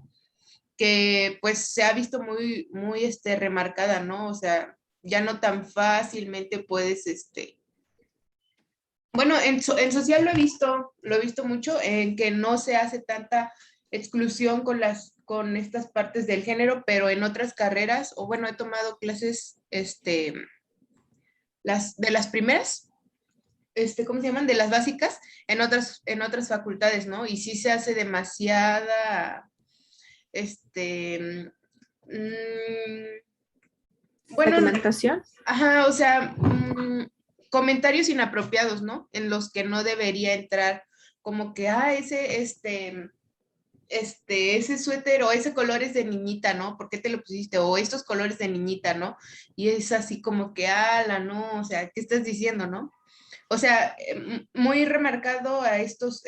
que pues se ha visto muy remarcada, ¿no? O sea, ya no tan fácilmente puedes, bueno, en social lo he visto mucho, en que no se hace tanta exclusión con estas partes del género, pero en otras carreras, o bueno, he tomado clases, de las primeras, ¿cómo se llaman? De las básicas, en otras facultades, ¿no? Y sí se hace demasiada, bueno, ¿Segmentación? ajá, o sea, comentarios inapropiados, ¿no? En los que no debería entrar, como que, ese suéter o ese color es de niñita, ¿no? ¿Por qué te lo pusiste? O estos colores de niñita, ¿no? Y es así como que, no, o sea, ¿qué estás diciendo, no? O sea, muy remarcado a estos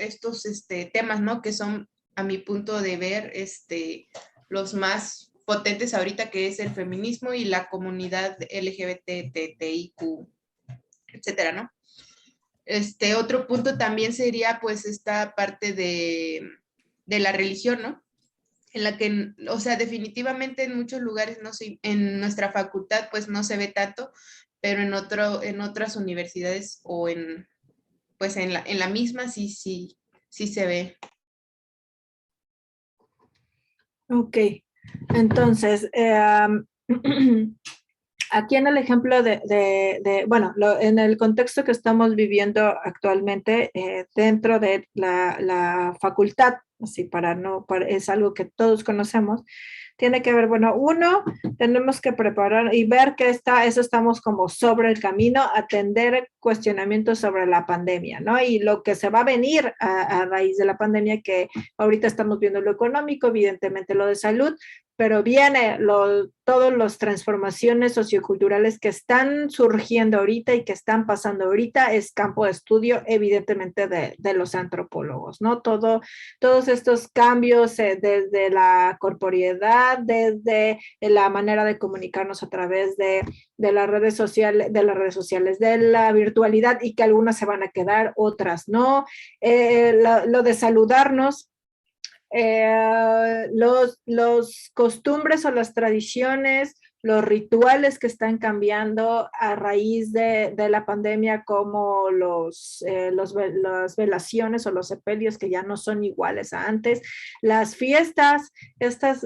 temas, ¿no? Que son, a mi punto de ver, los más potentes ahorita, que es el feminismo y la comunidad LGBTTIQ, etcétera, ¿no? Otro punto también sería, pues, esta parte de la religión, ¿no? En la que, o sea, definitivamente en muchos lugares, no sé, en nuestra facultad, pues, no se ve tanto, pero en otras universidades o pues, en la misma sí se ve. Ok, entonces, aquí en el ejemplo bueno, en el contexto que estamos viviendo actualmente dentro de la facultad, así es algo que todos conocemos, tiene que ver, bueno, uno, tenemos que preparar y ver que eso estamos como sobre el camino, atender cuestionamientos sobre la pandemia, ¿no? Y lo que se va a venir a raíz de la pandemia, que ahorita estamos viendo lo económico, evidentemente lo de salud, pero viene todas las transformaciones socioculturales que están surgiendo ahorita y que están pasando ahorita, es campo de estudio evidentemente de los antropólogos, ¿no? Todos estos cambios desde la corporeidad, desde la manera de comunicarnos a través de las redes sociales, de la virtualidad, y que algunas se van a quedar, otras no. Lo de saludarnos, los costumbres o las tradiciones, los rituales que están cambiando a raíz de la pandemia, como las velaciones o los sepelios, que ya no son iguales a antes, las fiestas, estas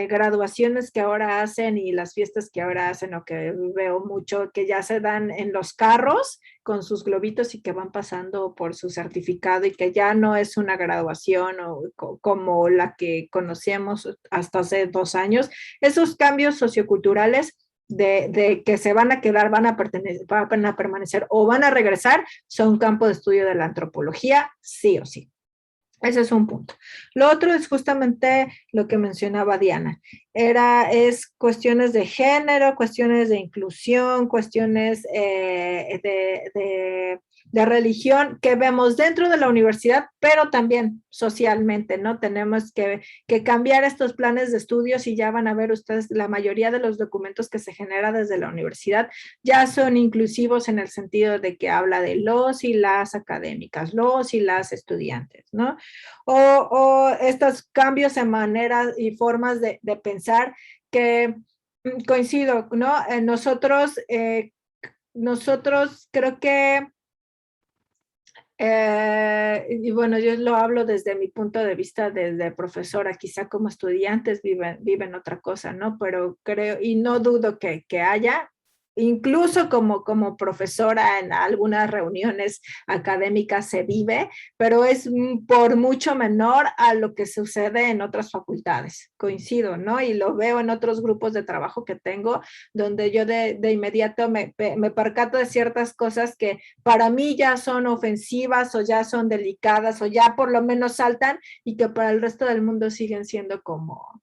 graduaciones que ahora hacen y las fiestas que ahora hacen, o que veo mucho, que ya se dan en los carros con sus globitos y que van pasando por su certificado, y que ya no es una graduación como la que conocíamos hasta hace 2 años. Esos cambios socioculturales de que se van a quedar, van a permanecer o van a regresar, son campo de estudio de la antropología, sí o sí. Ese es un punto. Lo otro es justamente lo que mencionaba Diana. Es cuestiones de género, cuestiones de inclusión, cuestiones de religión que vemos dentro de la universidad, pero también socialmente, ¿no? Tenemos que cambiar estos planes de estudios, y ya van a ver ustedes, la mayoría de los documentos que se genera desde la universidad ya son inclusivos, en el sentido de que habla de los y las académicas, los y las estudiantes, ¿no? O estos cambios en maneras y formas de pensar que coincido, ¿no? Nosotros nosotros creo que, y bueno, yo lo hablo desde mi punto de vista desde profesora, quizá como estudiantes viven otra cosa, ¿no? Pero creo, y no dudo que haya, incluso como profesora en algunas reuniones académicas se vive, pero es por mucho menor a lo que sucede en otras facultades. Coincido, ¿no? Y lo veo en otros grupos de trabajo que tengo, donde yo de inmediato me percato de ciertas cosas que para mí ya son ofensivas o ya son delicadas o ya por lo menos saltan y que para el resto del mundo siguen siendo como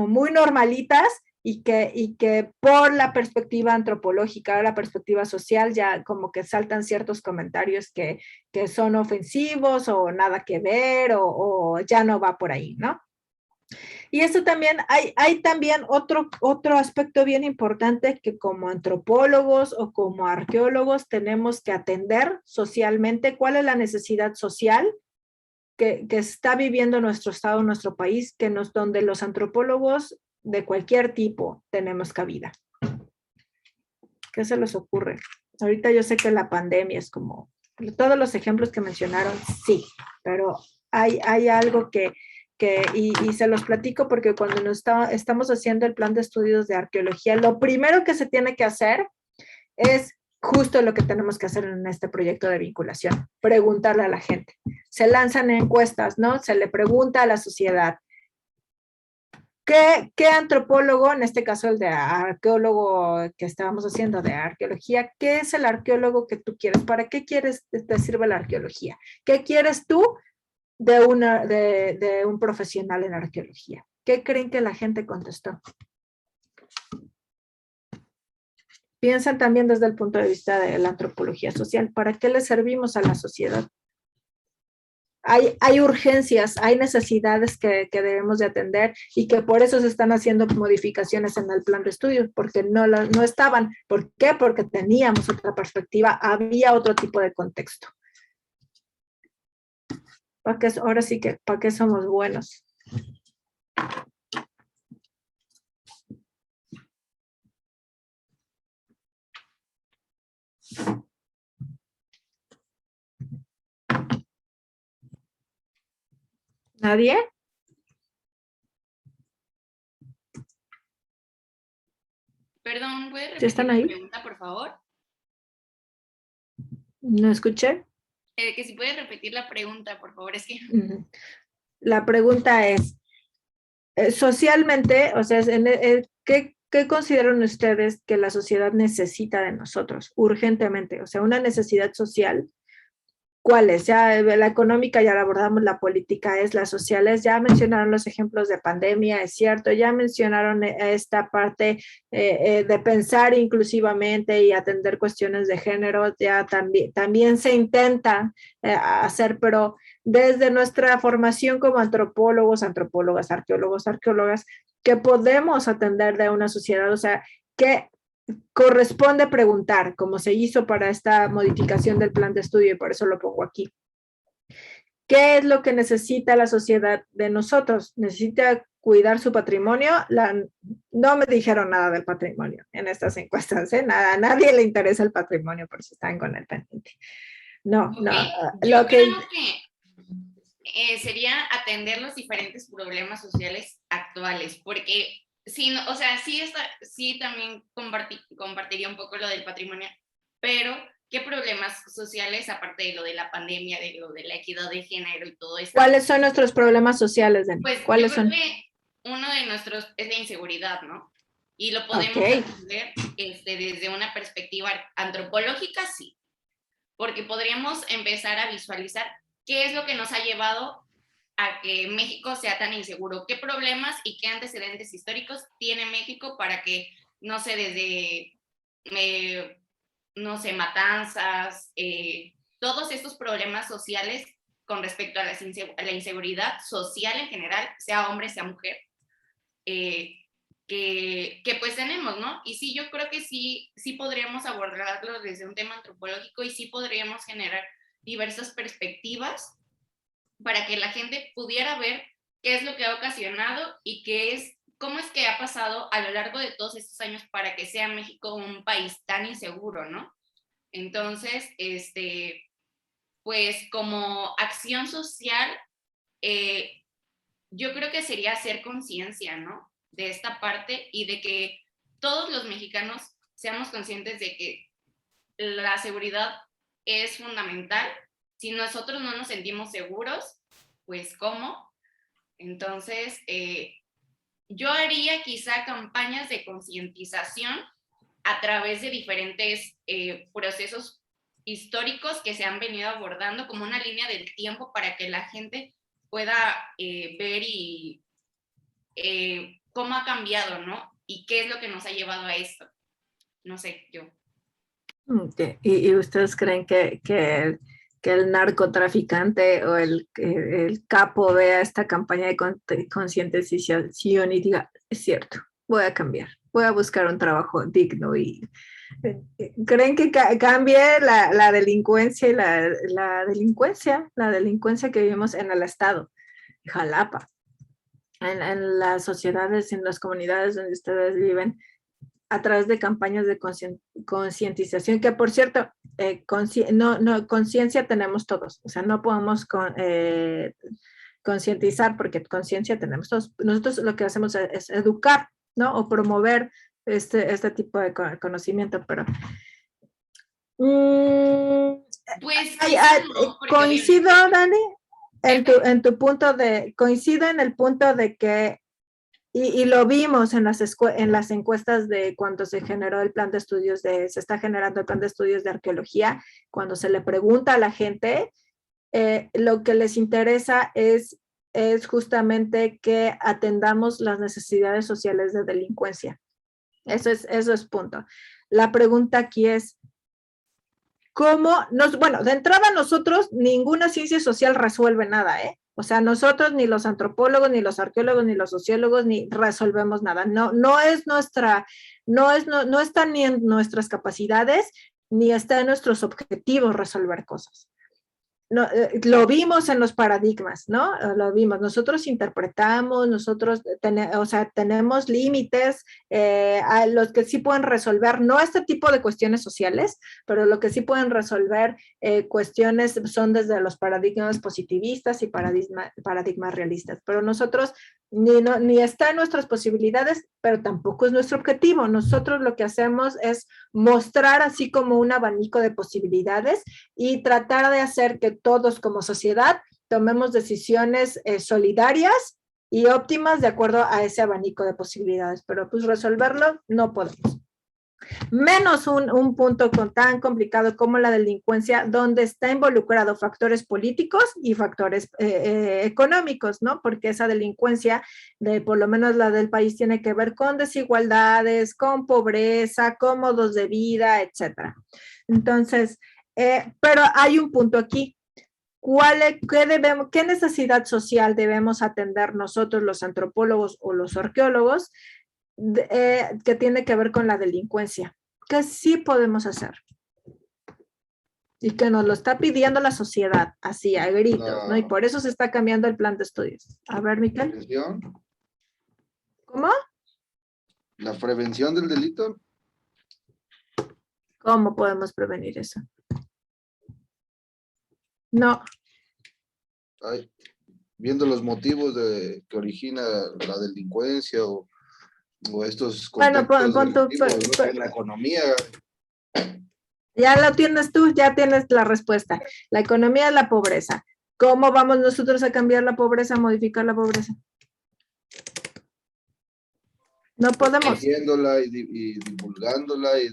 muy normalitas y que por la perspectiva antropológica, la perspectiva social, ya como que saltan ciertos comentarios que son ofensivos o nada que ver o ya no va por ahí, ¿no? Y eso también, hay también otro aspecto bien importante que como antropólogos o como arqueólogos tenemos que atender socialmente. ¿Cuál es la necesidad social que está viviendo nuestro estado, nuestro país, donde los antropólogos de cualquier tipo tenemos cabida? ¿Qué se les ocurre? Ahorita yo sé que la pandemia es como, todos los ejemplos que mencionaron, sí, pero hay algo y se los platico porque cuando estamos haciendo el plan de estudios de arqueología, lo primero que se tiene que hacer es justo lo que tenemos que hacer en este proyecto de vinculación, preguntarle a la gente. Se lanzan encuestas, ¿no? Se le pregunta a la sociedad, ¿qué antropólogo, en este caso el de arqueólogo que estábamos haciendo de arqueología, qué es el arqueólogo que tú quieres? ¿Para qué te sirve la arqueología? ¿Qué quieres tú de un profesional en arqueología? ¿Qué creen que la gente contestó? Piensan también desde el punto de vista de la antropología social. ¿Para qué le servimos a la sociedad? Hay urgencias, hay necesidades que debemos de atender y que por eso se están haciendo modificaciones en el plan de estudios, porque no estaban. ¿Por qué? Porque teníamos otra perspectiva, había otro tipo de contexto. Ahora sí que, ¿para qué somos buenos? ¿Nadie? Perdón, ¿puede ¿Sí están repetir ahí? la pregunta, por favor? ¿No escuché? Que si puede repetir la pregunta, por favor, es que... La pregunta es, socialmente, o sea, ¿qué consideran ustedes que la sociedad necesita de nosotros urgentemente? O sea, una necesidad social. ¿Cuáles? Ya la económica ya la abordamos, la política es, las sociales, ya mencionaron los ejemplos de pandemia, es cierto, ya mencionaron esta parte de pensar inclusivamente y atender cuestiones de género, ya también se intenta hacer, pero desde nuestra formación como antropólogos, antropólogas, arqueólogos, arqueólogas, ¿qué podemos atender de una sociedad? O sea, ¿qué corresponde preguntar, como se hizo para esta modificación del plan de estudio, y por eso lo pongo aquí? ¿Qué es lo que necesita la sociedad de nosotros? ¿Necesita cuidar su patrimonio? No me dijeron nada del patrimonio en estas encuestas, ¿eh? Nada, a nadie le interesa el patrimonio, por si están con el pendiente. No, Okay. no. Yo creo que sería atender los diferentes problemas sociales actuales, porque sí, o sea, sí también compartiría un poco lo del patrimonio, pero ¿qué problemas sociales, aparte de lo de la pandemia, de lo de la equidad de género y todo esto? ¿Cuáles son nuestros problemas sociales, Dani? Pues ¿Cuáles yo creo son? que uno de nuestros es la inseguridad, ¿no? Y lo podemos atender desde una perspectiva antropológica, sí, porque podríamos empezar a visualizar qué es lo que nos ha llevado a que México sea tan inseguro, qué problemas y qué antecedentes históricos tiene México para que, no sé, desde, no sé, matanzas, todos estos problemas sociales con respecto a la inseguridad social en general, sea hombre, sea mujer, que pues tenemos, ¿no? Y sí, yo creo que sí podríamos abordarlo desde un tema antropológico y sí podríamos generar diversas perspectivas para que la gente pudiera ver qué es lo que ha ocasionado y qué es cómo es que ha pasado a lo largo de todos estos años para que sea México un país tan inseguro, ¿no? Entonces, pues como acción social, yo creo que sería hacer conciencia, ¿no? De esta parte y de que todos los mexicanos seamos conscientes de que la seguridad es fundamental. Si nosotros no nos sentimos seguros, pues ¿cómo? Entonces, yo haría quizá campañas de concientización a través de diferentes procesos históricos que se han venido abordando como una línea del tiempo para que la gente pueda ver y cómo ha cambiado, ¿no? Y qué es lo que nos ha llevado a esto. No sé, yo. ¿Y ustedes creen que el narcotraficante o el capo vea esta campaña de concientización y diga, es cierto, voy a cambiar, voy a buscar un trabajo digno? Y ¿creen que cambie la delincuencia y la delincuencia que vivimos en el estado, Jalapa, en las sociedades, en las comunidades donde ustedes viven, a través de campañas de concientización, que por cierto, conciencia tenemos todos, o sea, no podemos concientizar porque conciencia tenemos todos. Nosotros lo que hacemos es educar, ¿no? O promover este tipo de conocimiento, pero pues coincido, Dani, en tu punto coincido en el punto de que y lo vimos en las encuestas de cuando se generó el plan de estudios se está generando el plan de estudios de arqueología, cuando se le pregunta a la gente, lo que les interesa es justamente que atendamos las necesidades sociales de delincuencia. Eso es punto. La pregunta aquí es, bueno, de entrada nosotros, ninguna ciencia social resuelve nada, ¿eh? O sea, nosotros ni los antropólogos, ni los arqueólogos, ni los sociólogos, ni resolvemos nada. No está ni en nuestras capacidades, ni está en nuestros objetivos resolver cosas. No, lo vimos en los paradigmas, ¿no? Lo vimos, nosotros interpretamos, nosotros tenemos límites a los que sí pueden resolver, no este tipo de cuestiones sociales, pero lo que sí pueden resolver cuestiones son desde los paradigmas positivistas y paradigmas realistas, pero nosotros ni está en nuestras posibilidades, pero tampoco es nuestro objetivo. Nosotros lo que hacemos es mostrar así como un abanico de posibilidades y tratar de hacer que todos como sociedad tomemos decisiones solidarias y óptimas de acuerdo a ese abanico de posibilidades, pero pues resolverlo no podemos. Menos un punto tan complicado como la delincuencia, donde está involucrado factores políticos y factores económicos, ¿no? Porque esa delincuencia, por lo menos la del país, tiene que ver con desigualdades, con pobreza, con modos de vida, etcétera. Entonces, pero hay un punto aquí. ¿Qué necesidad social debemos atender nosotros, los antropólogos o los arqueólogos, que tiene que ver con la delincuencia? ¿Qué sí podemos hacer? Y que nos lo está pidiendo la sociedad, así, a gritos, ¿no? Y por eso se está cambiando el plan de estudios. A ver, Miquel. ¿Prevención? ¿Cómo? ¿La prevención del delito? ¿Cómo podemos prevenir eso? No. Ay, viendo los motivos que origina la delincuencia o estos contextos delictivos, en la economía. Ya lo tienes tú, ya tienes la respuesta. La economía es la pobreza. ¿Cómo vamos nosotros a cambiar la pobreza, a modificar la pobreza? No podemos. Viéndola y divulgándola y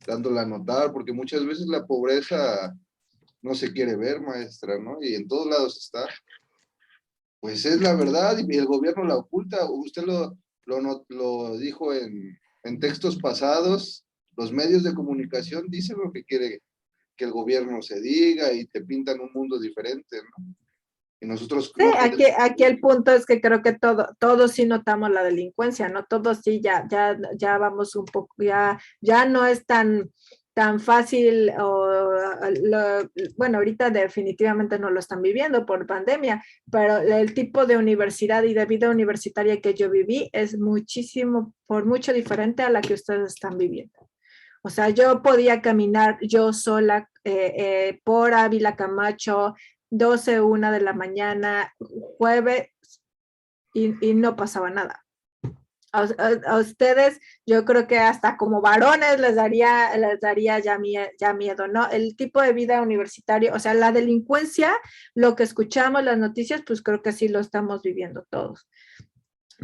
dándola a notar, porque muchas veces la pobreza no se quiere ver, maestra, ¿no? Y en todos lados está. Pues es la verdad y el gobierno la oculta. Usted lo dijo en textos pasados. Los medios de comunicación dicen lo que quiere que el gobierno se diga y te pintan un mundo diferente, ¿no? Y nosotros... Sí, aquí el punto es que creo que todos sí notamos la delincuencia, ¿no? Todos sí ya vamos un poco, ya no es tan tan fácil, bueno, ahorita definitivamente no lo están viviendo por pandemia, pero el tipo de universidad y de vida universitaria que yo viví es muchísimo, por mucho diferente a la que ustedes están viviendo. O sea, yo podía caminar yo sola por Ávila Camacho, 12, 1 de la mañana, jueves, y no pasaba nada. A ustedes, yo creo que hasta como varones les daría ya miedo, ¿no? El tipo de vida universitario, o sea, la delincuencia, lo que escuchamos, las noticias, pues creo que sí lo estamos viviendo todos.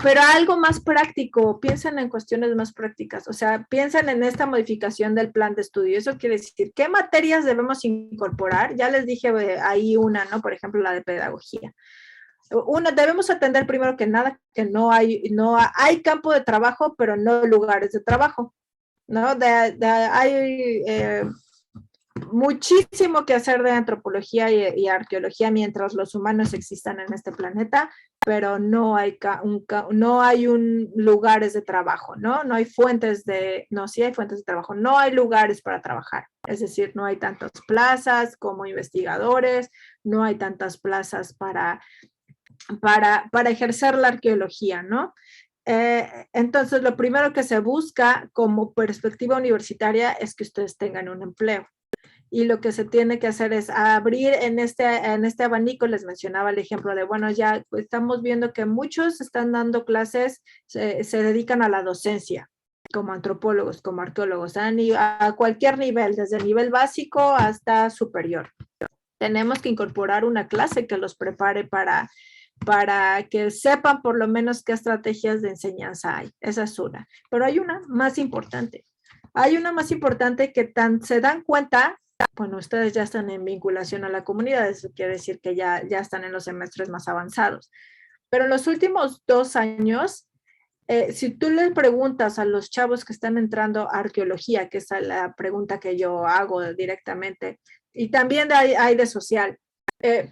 Pero algo más práctico, piensen en cuestiones más prácticas, o sea, piensen en esta modificación del plan de estudio. Eso quiere decir, ¿qué materias debemos incorporar? Ya les dije ahí una, ¿no? Por ejemplo, la de pedagogía. Uno, debemos atender primero que nada que no hay campo de trabajo, pero no lugares de trabajo, ¿no? Hay muchísimo que hacer de antropología y arqueología mientras los humanos existan en este planeta, pero no hay lugares de trabajo, ¿no? No hay fuentes sí hay fuentes de trabajo, no hay lugares para trabajar. Es decir, no hay tantas plazas como investigadores, no hay tantas plazas para ejercer la arqueología, ¿no? Entonces, lo primero que se busca como perspectiva universitaria es que ustedes tengan un empleo. Y lo que se tiene que hacer es abrir en este abanico. Les mencionaba el ejemplo de, bueno, ya estamos viendo que muchos están dando clases, se dedican a la docencia, como antropólogos, como arqueólogos, a cualquier nivel, desde el nivel básico hasta superior. Tenemos que incorporar una clase que los prepare para que sepan por lo menos qué estrategias de enseñanza hay. Esa es una. Pero hay una más importante. Hay una más importante que se dan cuenta, bueno, ustedes ya están en vinculación a la comunidad, eso quiere decir que ya están en los semestres más avanzados. Pero en los últimos 2 años, si tú les preguntas a los chavos que están entrando a arqueología, que es la pregunta que yo hago directamente, y también hay de social, ¿qué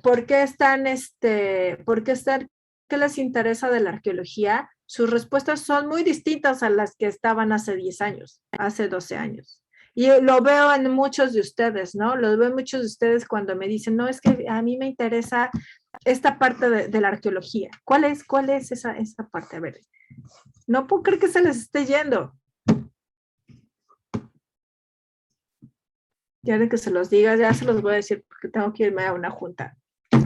les interesa de la arqueología? Sus respuestas son muy distintas a las que estaban hace 10 años, hace 12 años. Y lo veo en muchos de ustedes, ¿no? Lo veo en muchos de ustedes cuando me dicen, no, es que a mí me interesa esta parte de la arqueología. ¿Cuál es esa parte? A ver, no puedo creer que se les esté yendo. Ya de que se los diga, ya se los voy a decir porque tengo que irme a una junta.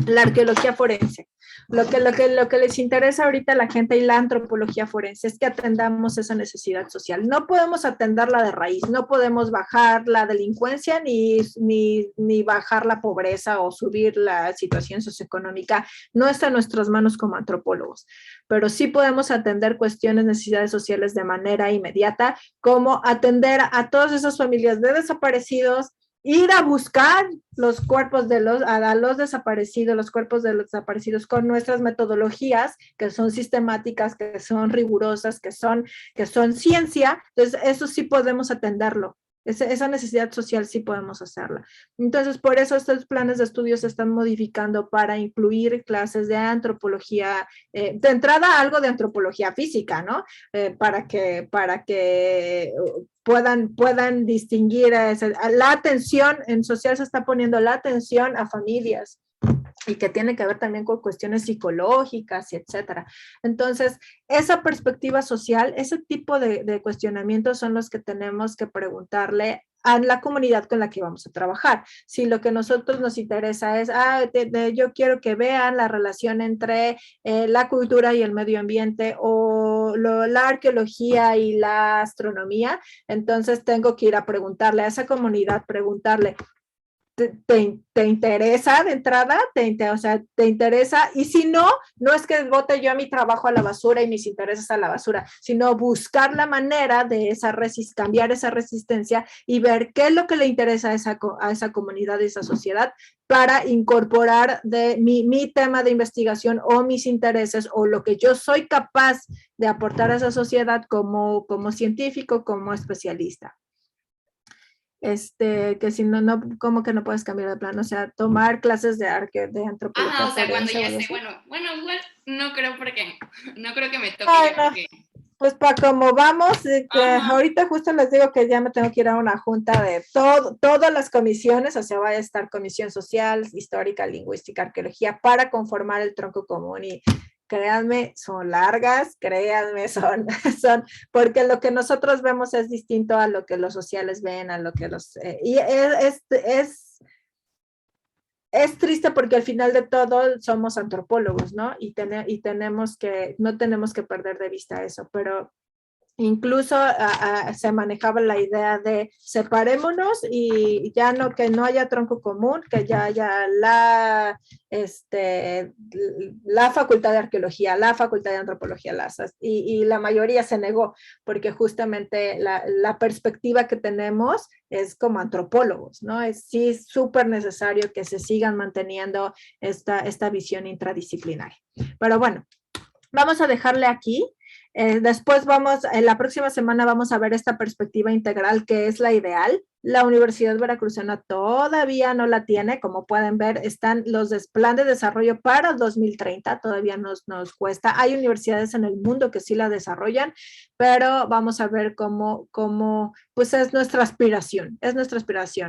La arqueología forense. Lo que les interesa ahorita a la gente y la antropología forense es que atendamos esa necesidad social. No podemos atenderla de raíz, no podemos bajar la delincuencia ni bajar la pobreza o subir la situación socioeconómica. No está en nuestras manos como antropólogos, pero sí podemos atender cuestiones, necesidades sociales de manera inmediata, como atender a todas esas familias de desaparecidos, ir a buscar los cuerpos a los desaparecidos, los cuerpos de los desaparecidos con nuestras metodologías que son sistemáticas, que son rigurosas, que son ciencia. Entonces, eso sí podemos atenderlo. Esa necesidad social sí podemos hacerla. Entonces, por eso estos planes de estudios se están modificando para incluir clases de antropología, de entrada algo de antropología física, ¿no? Para que puedan distinguir la atención en social. Se está poniendo la atención a familias y que tiene que ver también con cuestiones psicológicas y etcétera. Entonces, esa perspectiva social, ese tipo de cuestionamientos son los que tenemos que preguntarle a la comunidad con la que vamos a trabajar. Si lo que a nosotros nos interesa es, yo quiero que vean la relación entre la cultura y el medio ambiente o la arqueología y la astronomía, entonces tengo que ir a preguntarle a esa comunidad, preguntarle, ¿Te interesa de entrada? ¿Te interesa? Y si no, no es que bote yo mi trabajo a la basura y mis intereses a la basura, sino buscar la manera de cambiar esa resistencia y ver qué es lo que le interesa a esa comunidad y esa sociedad para incorporar de mi tema de investigación o mis intereses o lo que yo soy capaz de aportar a esa sociedad como científico, como especialista. Que si no, ¿cómo que no puedes cambiar de plan? O sea, tomar clases de antropología. O sea, cuando ya esté, bueno, igual no creo que me toque yo, porque Pues para como vamos, que ahorita justo les digo que ya me tengo que ir a una junta de todas las comisiones, o sea, va a estar comisión social, histórica, lingüística, arqueología, para conformar el tronco común y créanme, son largas, créanme, son, porque lo que nosotros vemos es distinto a lo que los sociales ven, a lo que y es triste porque al final de todo somos antropólogos, ¿no? Y tenemos que, no tenemos que perder de vista eso, pero incluso se manejaba la idea de separémonos y ya no, que no haya tronco común, que ya haya la facultad de arqueología, la facultad de antropología, y la mayoría se negó, porque justamente la perspectiva que tenemos es como antropólogos, ¿no? Es sí súper necesario que se sigan manteniendo esta visión intradisciplinaria. Pero bueno, vamos a dejarle aquí. Después la próxima semana vamos a ver esta perspectiva integral que es la ideal. La Universidad Veracruzana todavía no la tiene, como pueden ver, están los plan de desarrollo para 2030, todavía nos cuesta. Hay universidades en el mundo que sí la desarrollan, pero vamos a ver cómo pues es nuestra aspiración,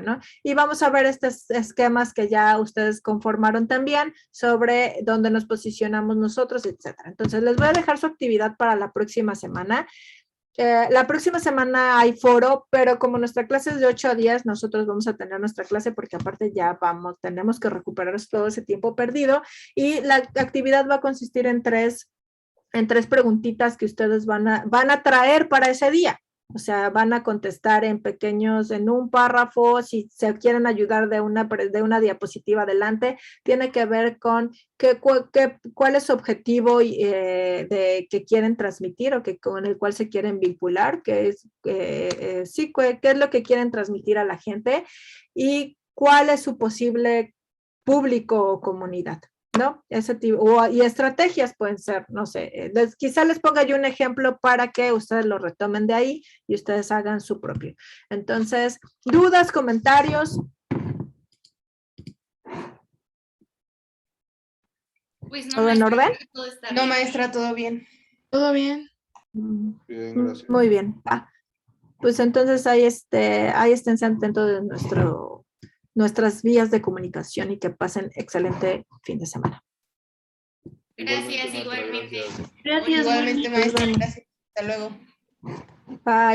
¿no? Y vamos a ver estos esquemas que ya ustedes conformaron también sobre dónde nos posicionamos nosotros, etcétera. Entonces, les voy a dejar su actividad para la próxima semana. La próxima semana hay foro, pero como nuestra clase es de 8 a 10, nosotros vamos a tener nuestra clase porque aparte ya tenemos que recuperar todo ese tiempo perdido y la actividad va a consistir en tres preguntitas que ustedes van a traer para ese día. O sea, van a contestar en un párrafo, si se quieren ayudar de una diapositiva adelante, tiene que ver con cuál es su objetivo que quieren transmitir o con el cual se quieren vincular, qué es lo que quieren transmitir a la gente y cuál es su posible público o comunidad, ¿no? Ese tipo, y estrategias pueden ser, no sé, quizá les ponga yo un ejemplo para que ustedes lo retomen de ahí y ustedes hagan su propio. Entonces, dudas, comentarios. Pues ¿Todo en orden? No, maestra, todo bien. Todo bien. Bien, gracias. Muy bien. Pues entonces ahí estén atentos de nuestras vías de comunicación y que pasen excelente fin de semana. Gracias, Igualmente, maestra, igualmente. gracias. Gracias. Igualmente, maestra, gracias. Hasta luego. Bye.